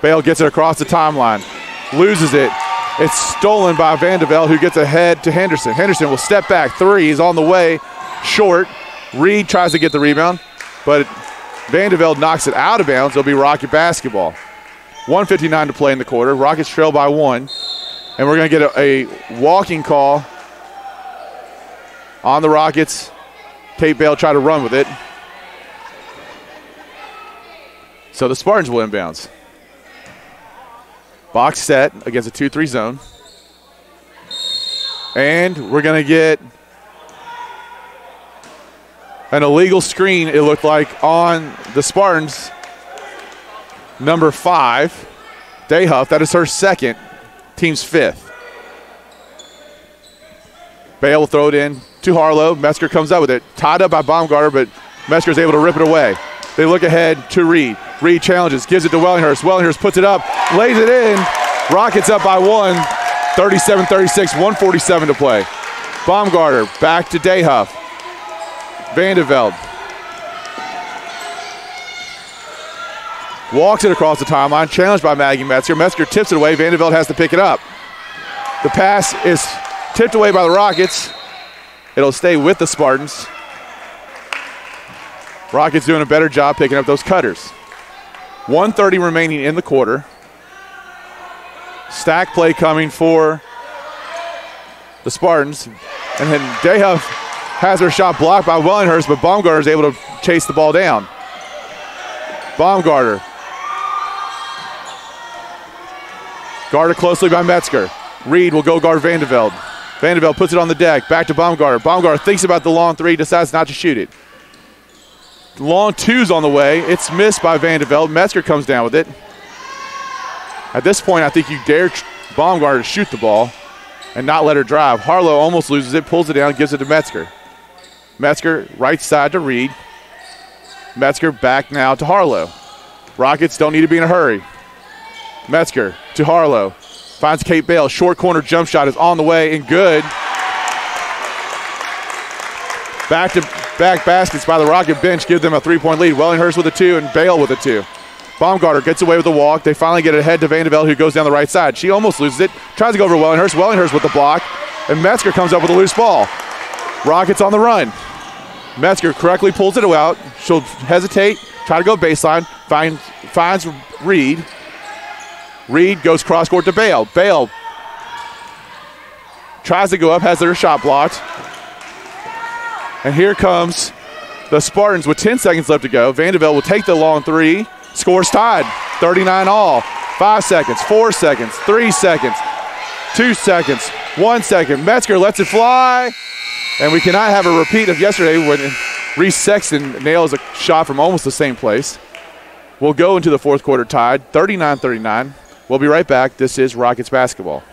S1: Bale gets it across the timeline. Loses it. It's stolen by Vandeveld, who gets ahead to Henderson. Henderson will step back. 3 is on the way. Short. Reed tries to get the rebound, but Vandeveld knocks it out of bounds. It'll be Rocket basketball. 1:59 to play in the quarter. Rockets trail by 1. And we're going to get a walking call on the Rockets. Kate Bale tried to run with it. So the Spartans will inbounds. Box set against a 2-3 zone. And we're going to get an illegal screen, it looked like, on the Spartans. Number 5, Dayhuff. That is her 2nd, team's 5th. Bale will throw it in to Harlow. Metzger comes up with it. Tied up by Baumgartner, but Metzger is able to rip it away. They look ahead to Reed. Reed challenges, gives it to Wellinghurst. Wellinghurst puts it up, lays it in. Rockets up by 1, 37-36, 1:47 to play. Baumgartner back to Dayhuff. Vandeveld walks it across the timeline, challenged by Maggie Metzger. Metzger tips it away. Vandeveld has to pick it up. The pass is tipped away by the Rockets. It'll stay with the Spartans. Rockets doing a better job picking up those cutters. 1:30 remaining in the quarter. Stack play coming for the Spartans. And then Dayhuff has her shot blocked by Wellinghurst, but Baumgartner is able to chase the ball down. Baumgartner. Guarded closely by Metzger. Reed will go guard Vandeveld. Vandeveld puts it on the deck. Back to Baumgartner. Baumgartner thinks about the long 3, decides not to shoot it. Long 2's on the way. It's missed by Vandeveld. Metzger comes down with it. At this point, I think you dare Baumgartner to shoot the ball and not let her drive. Harlow almost loses it, pulls it down, gives it to Metzger. Metzger right side to Reed. Metzger back now to Harlow. Rockets don't need to be in a hurry. Metzger to Harlow. Finds Kate Bale. Short corner jump shot is on the way and good. Back-to-back baskets by the Rocket bench give them a 3-point lead. Wellinghurst with a 2 and Bale with a 2. Baumgartner gets away with the walk. They finally get it ahead to Vandeveld, who goes down the right side. She almost loses it. Tries to go over Wellinghurst. Wellinghurst with the block. And Metzger comes up with a loose ball. Rockets on the run. Metzger correctly pulls it out. She'll hesitate, try to go baseline. Finds Reed. Reed goes cross court to Bale. Bale tries to go up, has their shot blocked. And here comes the Spartans with 10 seconds left to go. Vandeveld will take the long 3. Scores tied, 39 all. 5 seconds, 4 seconds, 3 seconds, 2 seconds, 1 second. Metzger lets it fly. And we cannot have a repeat of yesterday when Reese Sexton nails a shot from almost the same place. We'll go into the fourth quarter tied, 39-39. We'll be right back. This is Rockets basketball.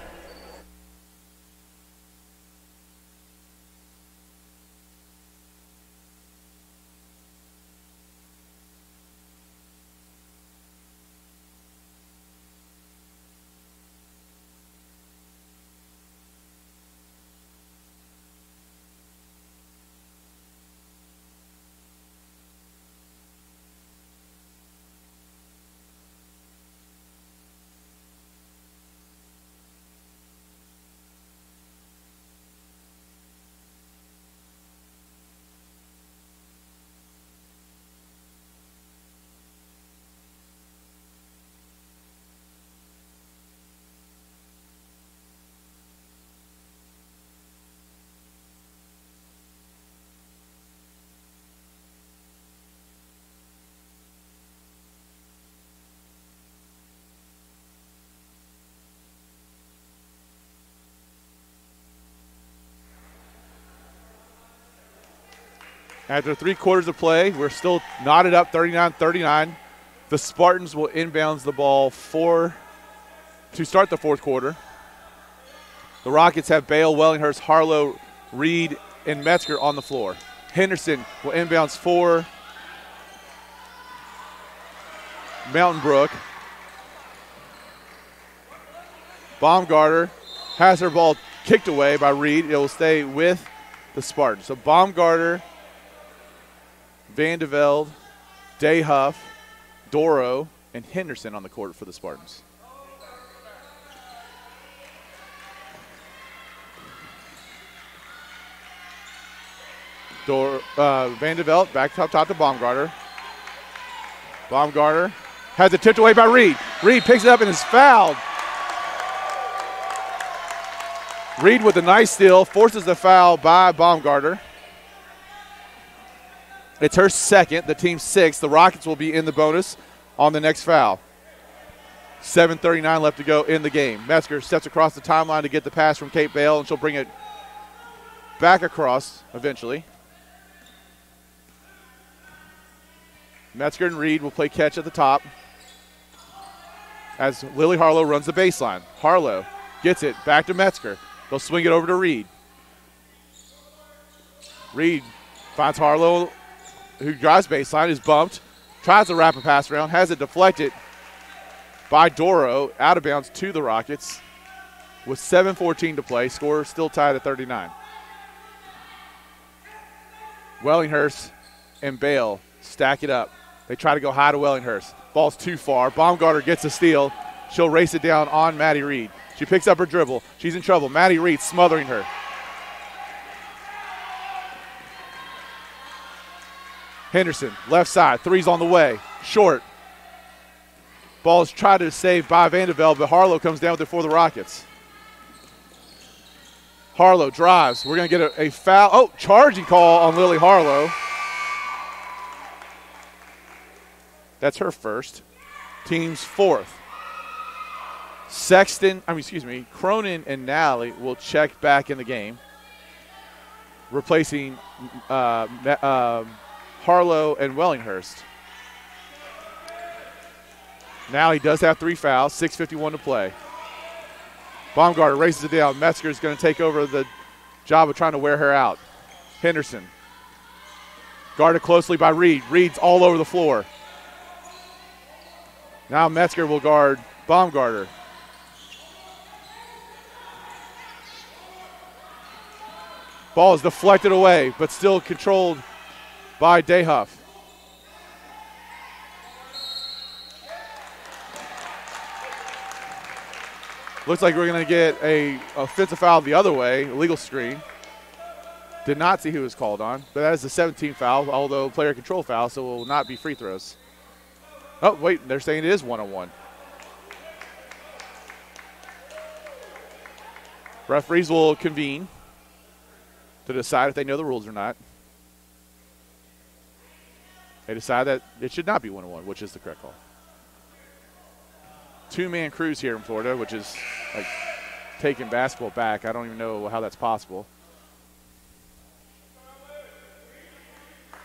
S1: After 3 quarters of play, we're still knotted up 39-39. The Spartans will inbounds the ball to start the 4th quarter. The Rockets have Bale, Wellinghurst, Harlow, Reed, and Metzger on the floor. Henderson will inbounds for Mountain Brook. Baumgartner has her ball kicked away by Reed. It will stay with the Spartans. So Baumgartner, Van de Velde, Dayhuff, Doro, and Henderson on the court for the Spartans. Van de Velde back top to Baumgartner. Baumgartner has it tipped away by Reed. Reed picks it up and is fouled. Reed with a nice steal, forces the foul by Baumgartner. It's her 2nd, the team's 6th. The Rockets will be in the bonus on the next foul. 7:39 left to go in the game. Metzger steps across the timeline to get the pass from Kate Bale, and she'll bring it back across eventually. Metzger and Reed will play catch at the top as Lily Harlow runs the baseline. Harlow gets it back to Metzger. They'll swing it over to Reed. Reed finds Harlow, who drives baseline, is bumped, tries to wrap a pass around, has it deflected by Doro, out of bounds to the Rockets with 7:14 to play. Score still tied at 39. Wellinghurst and Bale stack it up. They try to go high to Wellinghurst. Ball's too far. Baumgartner gets a steal. She'll race it down on Maddie Reed. She picks up her dribble. She's in trouble. Maddie Reed smothering her. Henderson, left side. 3's on the way. Short. Ball is tried to save by Van de Velde, but Harlow comes down with it for the Rockets. Harlow drives. We're going to get a foul. Oh, charging call on Lily Harlow. That's her 1st. Team's 4th. Cronin and Nally will check back in the game, replacing Harlow and Wellinghurst. Nally does have 3 fouls, 6:51 to play. Baumgartner races it down. Metzger is going to take over the job of trying to wear her out. Henderson, guarded closely by Reed. Reed's all over the floor. Now Metzger will guard Baumgartner. Ball is deflected away, but still controlled by Dayhuff. Looks like we're going to get a offensive foul the other way, illegal screen. Did not see who was called on, but that is the 17th foul, although player control foul, so it will not be free throws. Oh, wait, they're saying it is 1-on-1. Referees will convene to decide if they know the rules or not. They decide that it should not be 1-on-1, which is the correct call. 2-man crews here in Florida, which is like taking basketball back. I don't even know how that's possible.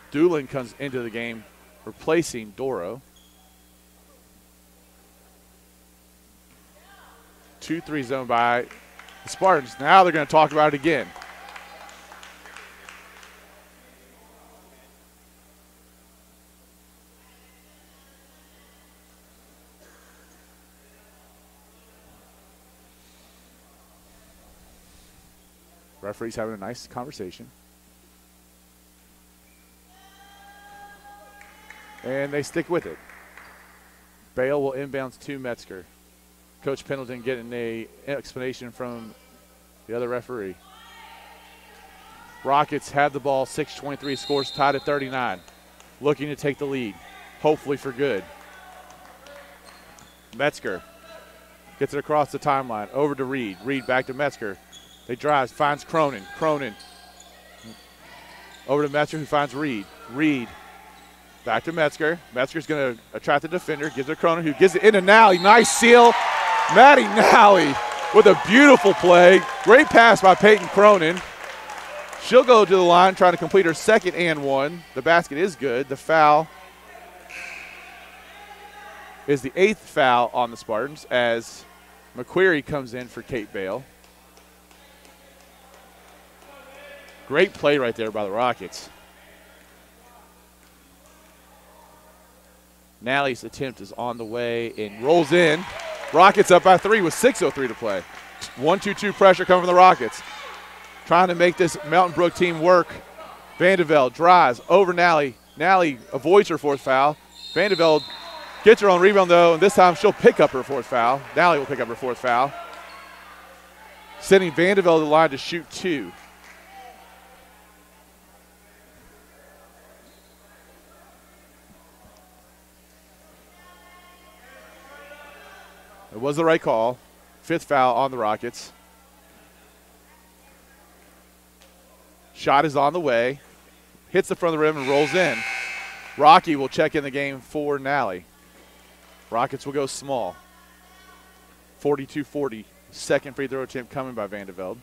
S1: Doolin comes into the game, replacing Doro. 2-3 zone by the Spartans. Now they're going to talk about it again. Referee's having a nice conversation. And they stick with it. Bale will inbounds to Metzger. Coach Pendleton getting an explanation from the other referee. Rockets have the ball, 6:23, scores tied at 39. Looking to take the lead, hopefully for good. Metzger gets it across the timeline, over to Reed. Reed back to Metzger. They drive, finds Cronin. Cronin over to Metzger, who finds Reed. Reed back to Metzger. Metzger's going to attract the defender, gives it to Cronin, who gives it into Nally. Nice seal. Maddie Nally with a beautiful play. Great pass by Peyton Cronin. She'll go to the line trying to complete her second and one. The basket is good. The foul is the 8th foul on the Spartans as McQuarrie comes in for Kate Bale. Great play right there by the Rockets. Nally's attempt is on the way and rolls in. Rockets up by 3 with 6:03 to play. 1-2-2 pressure coming from the Rockets. Trying to make this Mountain Brook team work. Vandevelde drives over Nally. Nally avoids her 4th foul. Vandevelde gets her own rebound, though, and this time she'll pick up her 4th foul. Nally will pick up her 4th foul. Sending Vandevelde to the line to shoot 2. It was the right call. 5th foul on the Rockets. Shot is on the way. Hits the front of the rim and rolls in. Rocky will check in the game for Nally. Rockets will go small. 42-40. Second free throw attempt coming by Vandevelde.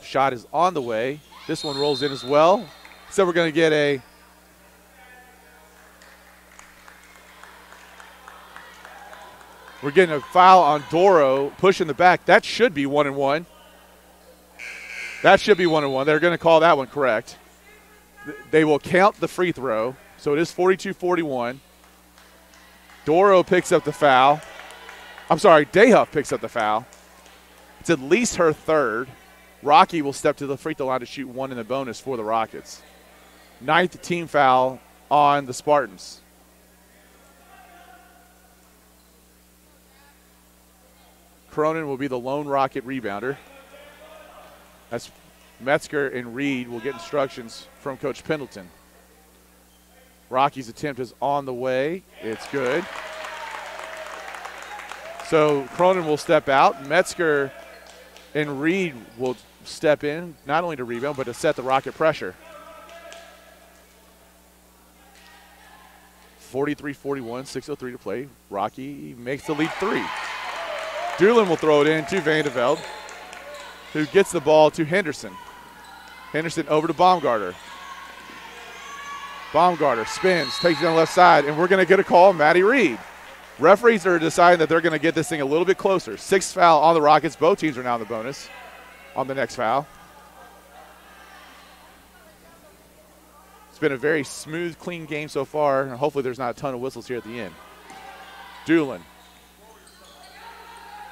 S1: Shot is on the way. This one rolls in as well. So we're going to get a We're getting a foul on Doro, pushing the back. That should be 1-1. That should be 1-1. They're going to call that one correct. They will count the free throw. So it is 42-41. Doro picks up the foul. I'm sorry, Dayhuff picks up the foul. It's at least her 3rd. Rocky will step to the free throw line to shoot 1 in the bonus for the Rockets. 9th team foul on the Spartans. Cronin will be the lone Rocket rebounder. That's Metzger and Reed will get instructions from Coach Pendleton. Rocky's attempt is on the way. It's good. So Cronin will step out. Metzger and Reed will step in, not only to rebound, but to set the Rocket pressure. 43-41, 6:03 to play. Rocky makes the lead 3. Doolin will throw it in to Vandevelde, who gets the ball to Henderson. Henderson over to Baumgarter. Baumgarter spins, takes it on the left side, and we're going to get a call, Maddie Reed. Referees are deciding that they're going to get this thing a little bit closer. 6th foul on the Rockets. Both teams are now in the bonus on the next foul. It's been a very smooth, clean game so far, and hopefully there's not a ton of whistles here at the end. Doolin.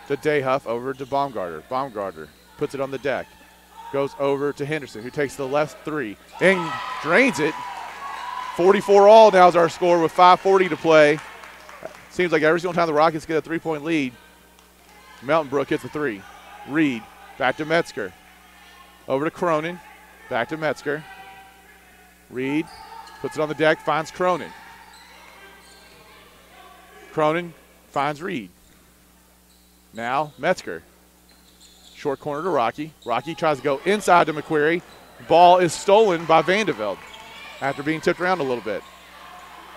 S1: To Dayhuff over to Baumgarter. Baumgarter puts it on the deck. Goes over to Henderson, who takes the left 3 and drains it. 44 all now is our score with 5:40 to play. Seems like every single time the Rockets get a 3-point lead, Mountain Brook hits a 3. Reed back to Metzger. Over to Cronin. Back to Metzger. Reed puts it on the deck, finds Cronin. Cronin finds Reed. Now Metzger. Short corner to Rocky. Rocky tries to go inside to McQuarrie. Ball is stolen by Vandevelde after being tipped around a little bit.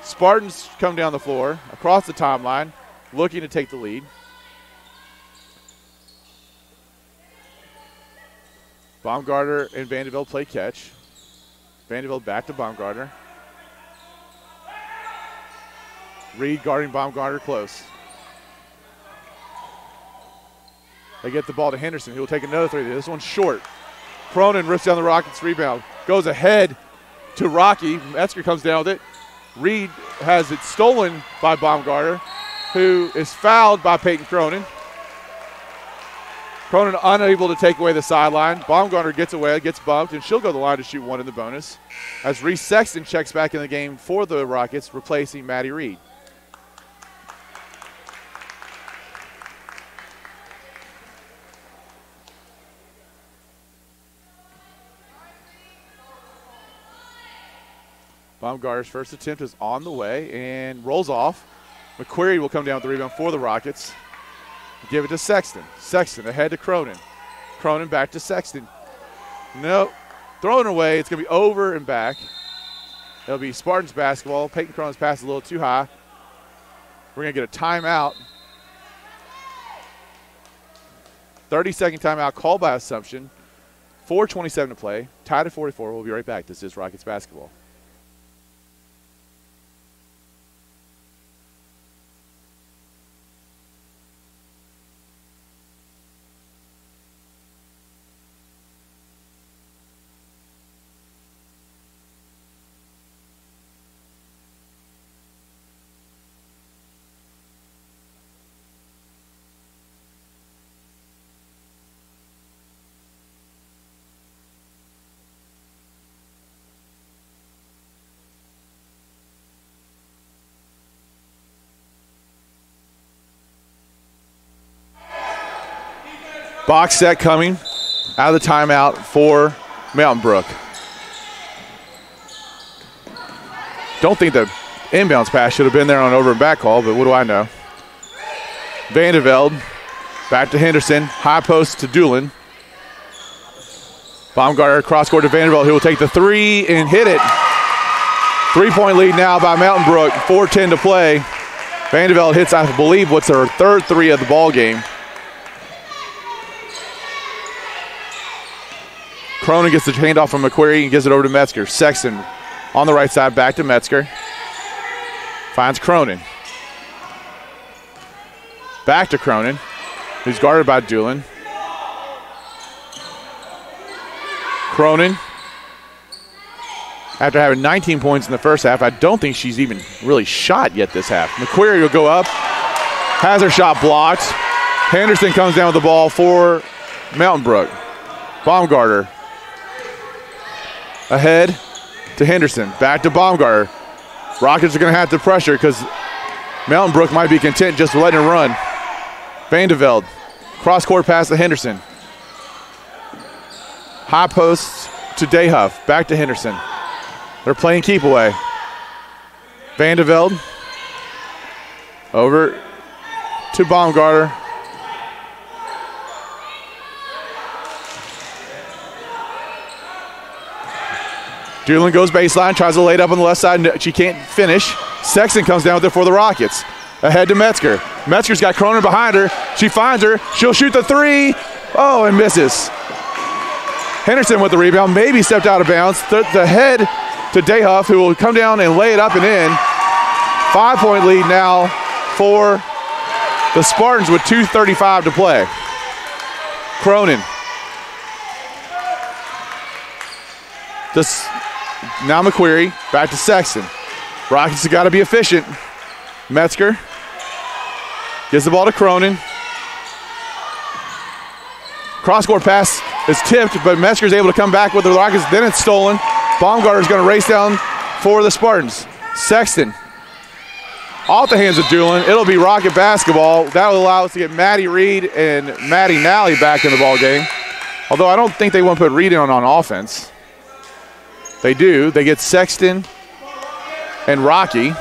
S1: Spartans come down the floor, across the timeline, looking to take the lead. Baumgarter and Vandevelde play catch. Vandevelde back to Baumgarter. Reed guarding Baumgarter close. They get the ball to Henderson, who will take another 3. This one's short. Cronin rips down the Rockets' rebound. Goes ahead to Rocky. Metzger comes down with it. Reed has it stolen by Baumgarter, who is fouled by Peyton Cronin. Cronin unable to take away the sideline. Baumgarter gets away, gets bumped, and she'll go to the line to shoot 1 in the bonus. As Reese Sexton checks back in the game for the Rockets, replacing Maddie Reed. Baumgarter's first attempt is on the way and rolls off. McQuarrie will come down with the rebound for the Rockets. Give it to Sexton. Sexton ahead to Cronin. Cronin back to Sexton. No, thrown away. It's going to be over and back. It'll be Spartans basketball. Peyton Cronin's pass is a little too high. We're going to get a timeout. 30-second timeout called by Assumption. 4:27 to play. Tied at 44. We'll be right back. This is Rockets basketball. Box set coming out of the timeout for Mountain Brook. Don't think the inbounds pass should have been there on over and back call, but what do I know? Vandeveld back to Henderson. High post to Doolin. Baumgartner cross court to Vandeveld, who will take the three and hit it. 3-point lead now by Mountain Brook. 4:10 to play. Vandeveld hits, I believe, what's her third three of the ball game. Cronin gets the handoff from McQuarrie and gives it over to Metzger. Sexton on the right side, back to Metzger. Finds Cronin. Back to Cronin, who's guarded by Doolin. Cronin, after having 19 points in the first half, I don't think she's even really shot yet this half. McQuarrie will go up, has her shot blocked. Henderson comes down with the ball for Mountain Brook. Baumgartner ahead to Henderson. Back to Baumgartner. Rockets are going to have to pressure because Mountain Brook might be content just letting it run. Vandeveld. Cross-court pass to Henderson. High post to Dayhuff. Back to Henderson. They're playing keep away. Vandeveld. Over to Baumgartner. Doolin goes baseline, tries to lay it up on the left side. She can't finish. Sexton comes down with it for the Rockets. Ahead to Metzger. Metzger's got Cronin behind her. She finds her. She'll shoot the three. Oh, and misses. Henderson with the rebound. Maybe stepped out of bounds. The head to Dayhuff, who will come down and lay it up and in. 5-point lead now for the Spartans with 2:35 to play. Cronin. Now McQuarrie, back to Sexton. Rockets have got to be efficient. Metzger gives the ball to Cronin. Cross-court pass is tipped, but Metzger's able to come back with the Rockets. Then it's stolen. Baumgartner's going to race down for the Spartans. Sexton off the hands of Doolin. It'll be Rocket basketball. That will allow us to get Maddie Reed and Maddie Nally back in the ball game. Although I don't think they want to put Reed on offense. They do. They get Sexton and Rocky.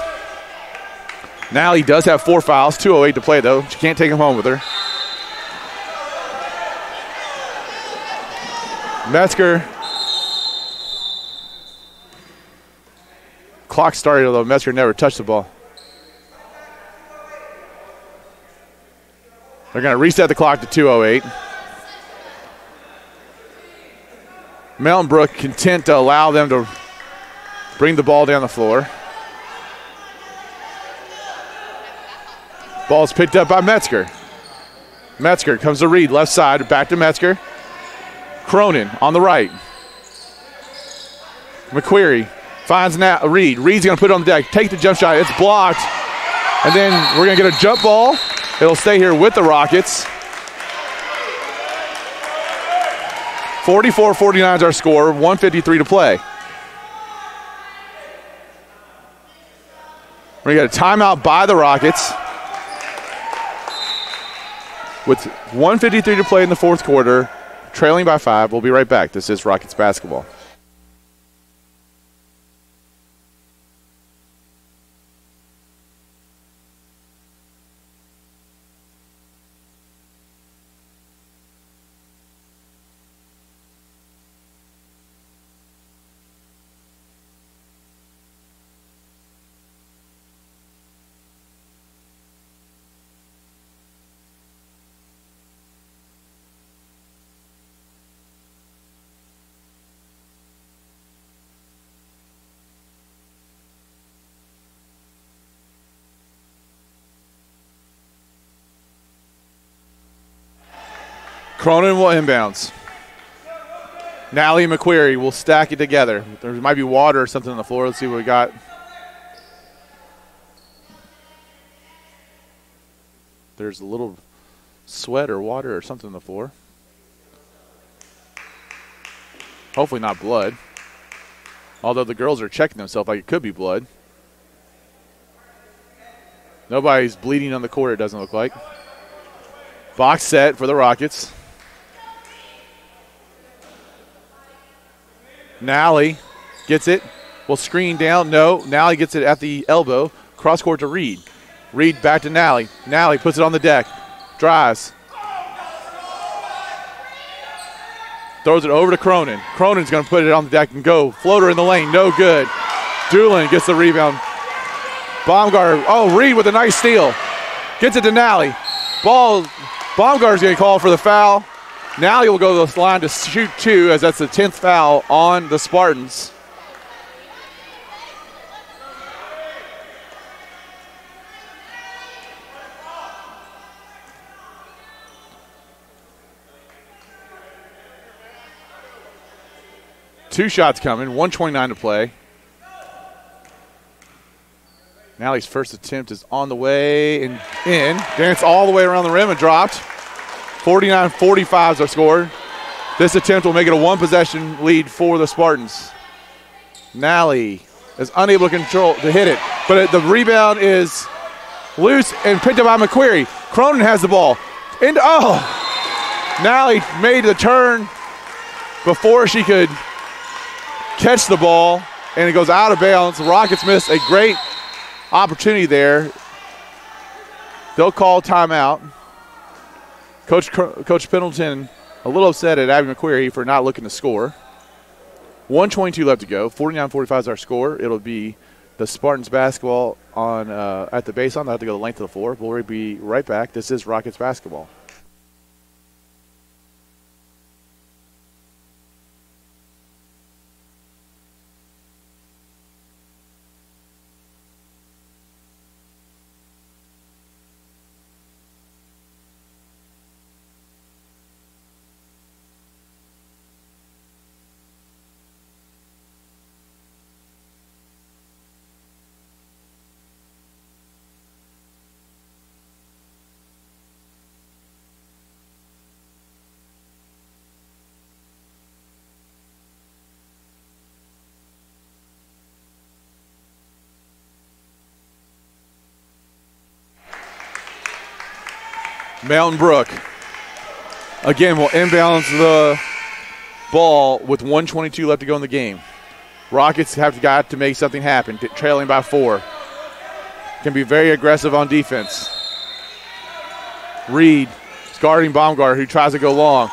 S1: Nally does have 4 fouls. 2:08 to play, though. She can't take him home with her. Metzger. Clock started, although Metzger never touched the ball. They're going to reset the clock to 2:08. Mountain Brook content to allow them to bring the ball down the floor. Ball's picked up by Metzger. Metzger comes to Reed, left side, back to Metzger. Cronin on the right. McQuarrie finds Reed. Reed's going to put it on the deck. Take the jump shot. It's blocked. And then we're going to get a jump ball. It'll stay here with the Rockets. 44-49 is our score. 1:53 to play. We're going to get a timeout by the Rockets. With 1:53 to play in the fourth quarter, trailing by 5. We'll be right back. This is Rockets basketball. Cronin will inbounds. Nally and McQuarrie will stack it together. There might be water or something on the floor. Let's see what we got. There's a little sweat or water or something on the floor. Hopefully not blood. Although the girls are checking themselves like it could be blood. Nobody's bleeding on the court, it doesn't look like. Box set for the Rockets. Nally gets it. Will screen down. No. Nally gets it at the elbow. Cross court to Reed. Reed back to Nally. Nally puts it on the deck. Drives. Throws it over to Cronin. Cronin's going to put it on the deck and go. Floater in the lane. No good. Doolin gets the rebound. Baumgartner. Oh, Reed with a nice steal. Gets it to Nally. Baumgartner's going to call for the foul. Nally will go to the line to shoot 2 as that's the 10th foul on the Spartans. Two shots coming, 1:29 to play. Nally's first attempt is on the way and in. Danced all the way around the rim and dropped. 49-45 is the score. This attempt will make it a one-possession lead for the Spartans. Nally is unable to hit it, but the rebound is loose and picked up by McQuarrie. Cronin has the ball. And Nally made the turn before she could catch the ball, and it goes out of bounds. The Rockets miss a great opportunity there. They'll call timeout. Coach Pendleton a little upset at Abby McQuarrie for not looking to score. 1:22 left to go. 49-45 is our score. It'll be the Spartans basketball on at the baseline. They'll have to go the length of the floor. We'll be right back. This is Rockets basketball. Mountain Brook, again, will inbounds the ball with 1:22 left to go in the game. Rockets have got to make something happen, trailing by 4. Can be very aggressive on defense. Reed is guarding Baumgartner, who tries to go long.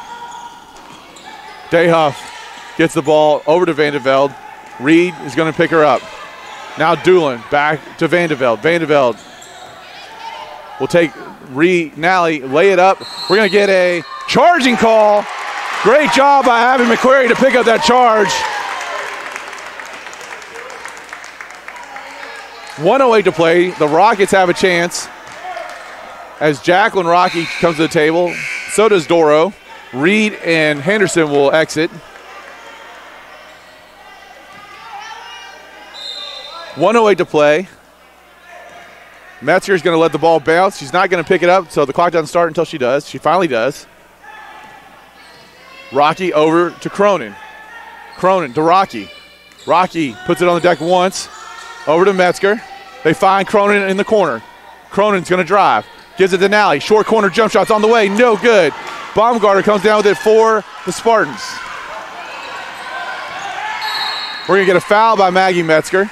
S1: Dayhuff gets the ball over to Vandeveld. Reed is going to pick her up. Now Doolin back to Vandeveld. Vandeveld will take Nally, lay it up. We're going to get a charging call. Great job by Abby McQuarrie to pick up that charge. 1:08 to play. The Rockets have a chance as Jacqueline Rocky comes to the table. So does Doro. Reed and Henderson will exit. 1:08 to play. Metzger's going to let the ball bounce. She's not going to pick it up, so the clock doesn't start until she does. She finally does. Rocky over to Cronin. Cronin to Rocky. Rocky puts it on the deck once. Over to Metzger. They find Cronin in the corner. Cronin's going to drive. Gives it to Nally. Short corner jump shot's on the way. No good. Baumgartner comes down with it for the Spartans. We're going to get a foul by Maggie Metzger.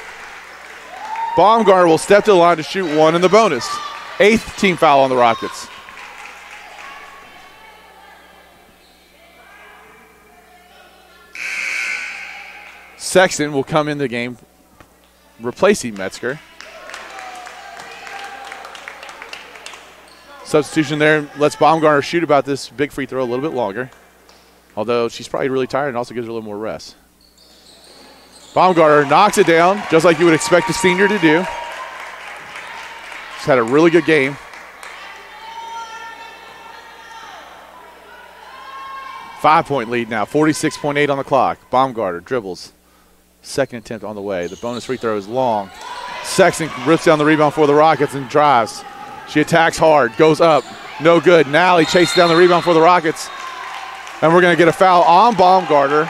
S1: Baumgartner will step to the line to shoot 1 in the bonus. 8th team foul on the Rockets. Sexton will come in the game replacing Metzger. Substitution there lets Baumgartner shoot about this big free throw a little bit longer. Although she's probably really tired and also gives her a little more rest. Baumgartner knocks it down, just like you would expect a senior to do. She's had a really good game. 5-point lead now, 46.8 on the clock. Baumgartner dribbles. Second attempt on the way. The bonus free throw is long. Sexton rips down the rebound for the Rockets and drives. She attacks hard, goes up, no good. Nally chases down the rebound for the Rockets. And we're going to get a foul on Baumgartner.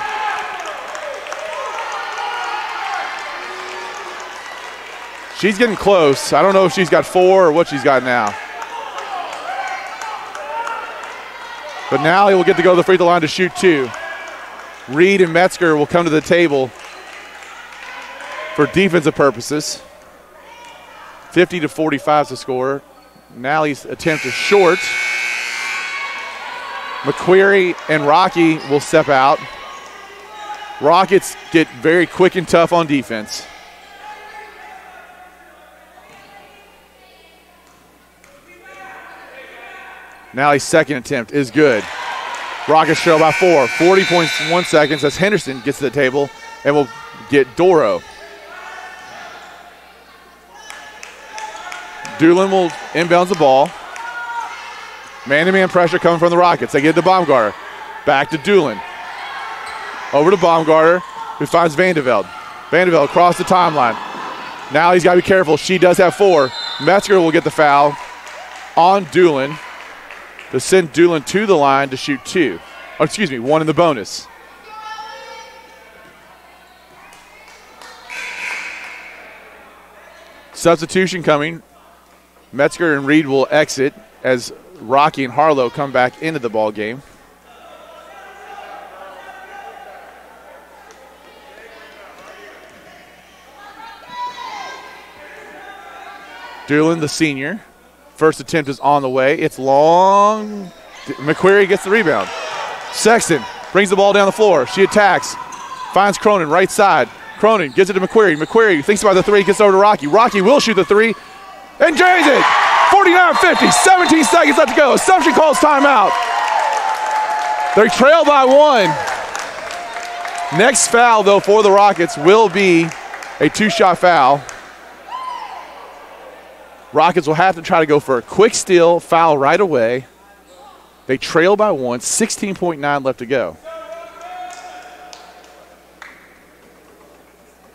S1: She's getting close. I don't know if she's got 4 or what she's got now. But Nally will get to go to the free throw line to shoot 2. Reed and Metzger will come to the table for defensive purposes. 50-45 is the score. Nally's attempt is short. McQuarrie and Rocky will step out. Rockets get very quick and tough on defense. Nally's second attempt is good. Rockets trail by 4. 40.1 seconds as Henderson gets to the table and will get Doro. Doolin will inbounds the ball. Man-to-man pressure coming from the Rockets. They get to Baumgartner. Back to Doolin. Over to Baumgartner, who finds Vandeveld. Vandeveld across the timeline. Now he's got to be careful. She does have 4. Metzger will get the foul on Doolin to send Doolin to the line to shoot 2. Oh, excuse me, 1 in the bonus. Substitution coming. Metzger and Reed will exit as Rocky and Harlow come back into the ball game. Doolin, the senior. First attempt is on the way. It's long. McQuarrie gets the rebound. Sexton brings the ball down the floor. She attacks. Finds Cronin right side. Cronin gives it to McQuarrie. McQuarrie thinks about the 3, gets over to Rocky. Rocky will shoot the 3 and drains it. 49-50, 17 seconds left to go. Assumption calls timeout. They trail by 1. Next foul, though, for the Rockets will be a 2-shot foul. Rockets will have to try to go for a quick steal, foul right away. They trail by 1, 16.9 left to go.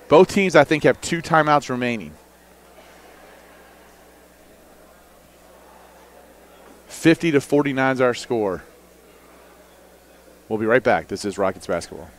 S1: Both teams, I think, have 2 timeouts remaining. 50-49 is our score. We'll be right back. This is Rockets basketball.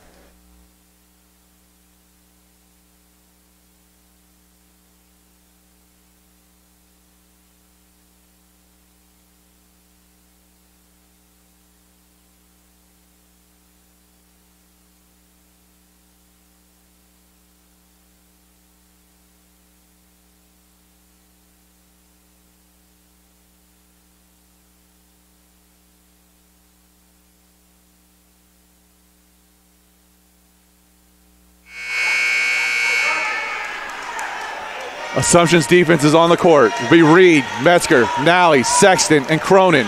S1: Assumption's defense is on the court. It'll be Reed, Metzger, Nally, Sexton, and Cronin.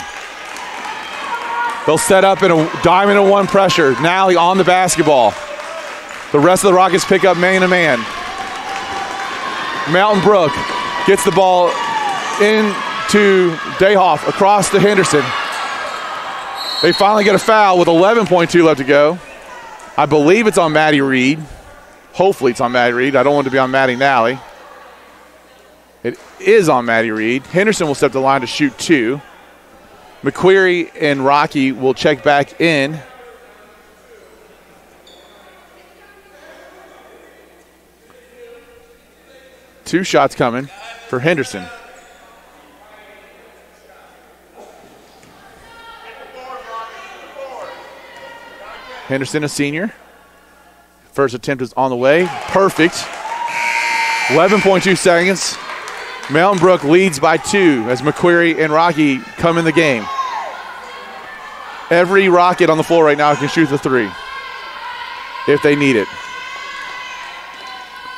S1: They'll set up in a diamond and 1 pressure. Nally on the basketball. The rest of the Rockets pick up man-to-man. Mountain Brook gets the ball into Dayhoff across to Henderson. They finally get a foul with 11.2 left to go. I believe it's on Maddie Reed. Hopefully it's on Maddie Reed. I don't want it to be on Maddie Nally. It is on Maddie Reed. Henderson will step to the line to shoot 2. McQuarrie and Rocky will check back in. Two shots coming for Henderson. Henderson, a senior. First attempt is on the way. Perfect. 11.2 seconds. Mountain Brook leads by 2 as McQuarrie and Rocky come in the game. Every Rocket on the floor right now can shoot the 3 if they need it.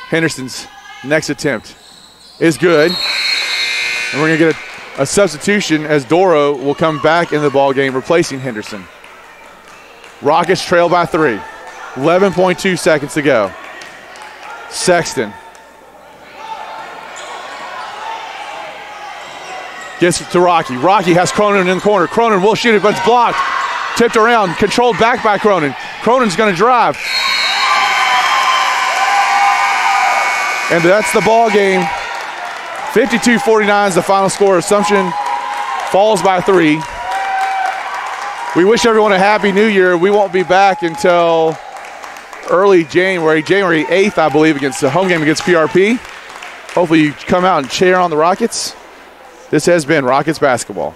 S1: Henderson's next attempt is good. And we're going to get a substitution as Doro will come back in the ball game replacing Henderson. Rockets trail by 3. 11.2 seconds to go. Sexton gets it to Rocky. Rocky has Cronin in the corner. Cronin will shoot it, but it's blocked. Tipped around, controlled back by Cronin. Cronin's going to drive. And that's the ball game. 52-49 is the final score. Assumption falls by 3. We wish everyone a happy new year. We won't be back until early January 8th, I believe, against the home game against PRP. Hopefully you come out and cheer on the Rockets. This has been Rockets basketball.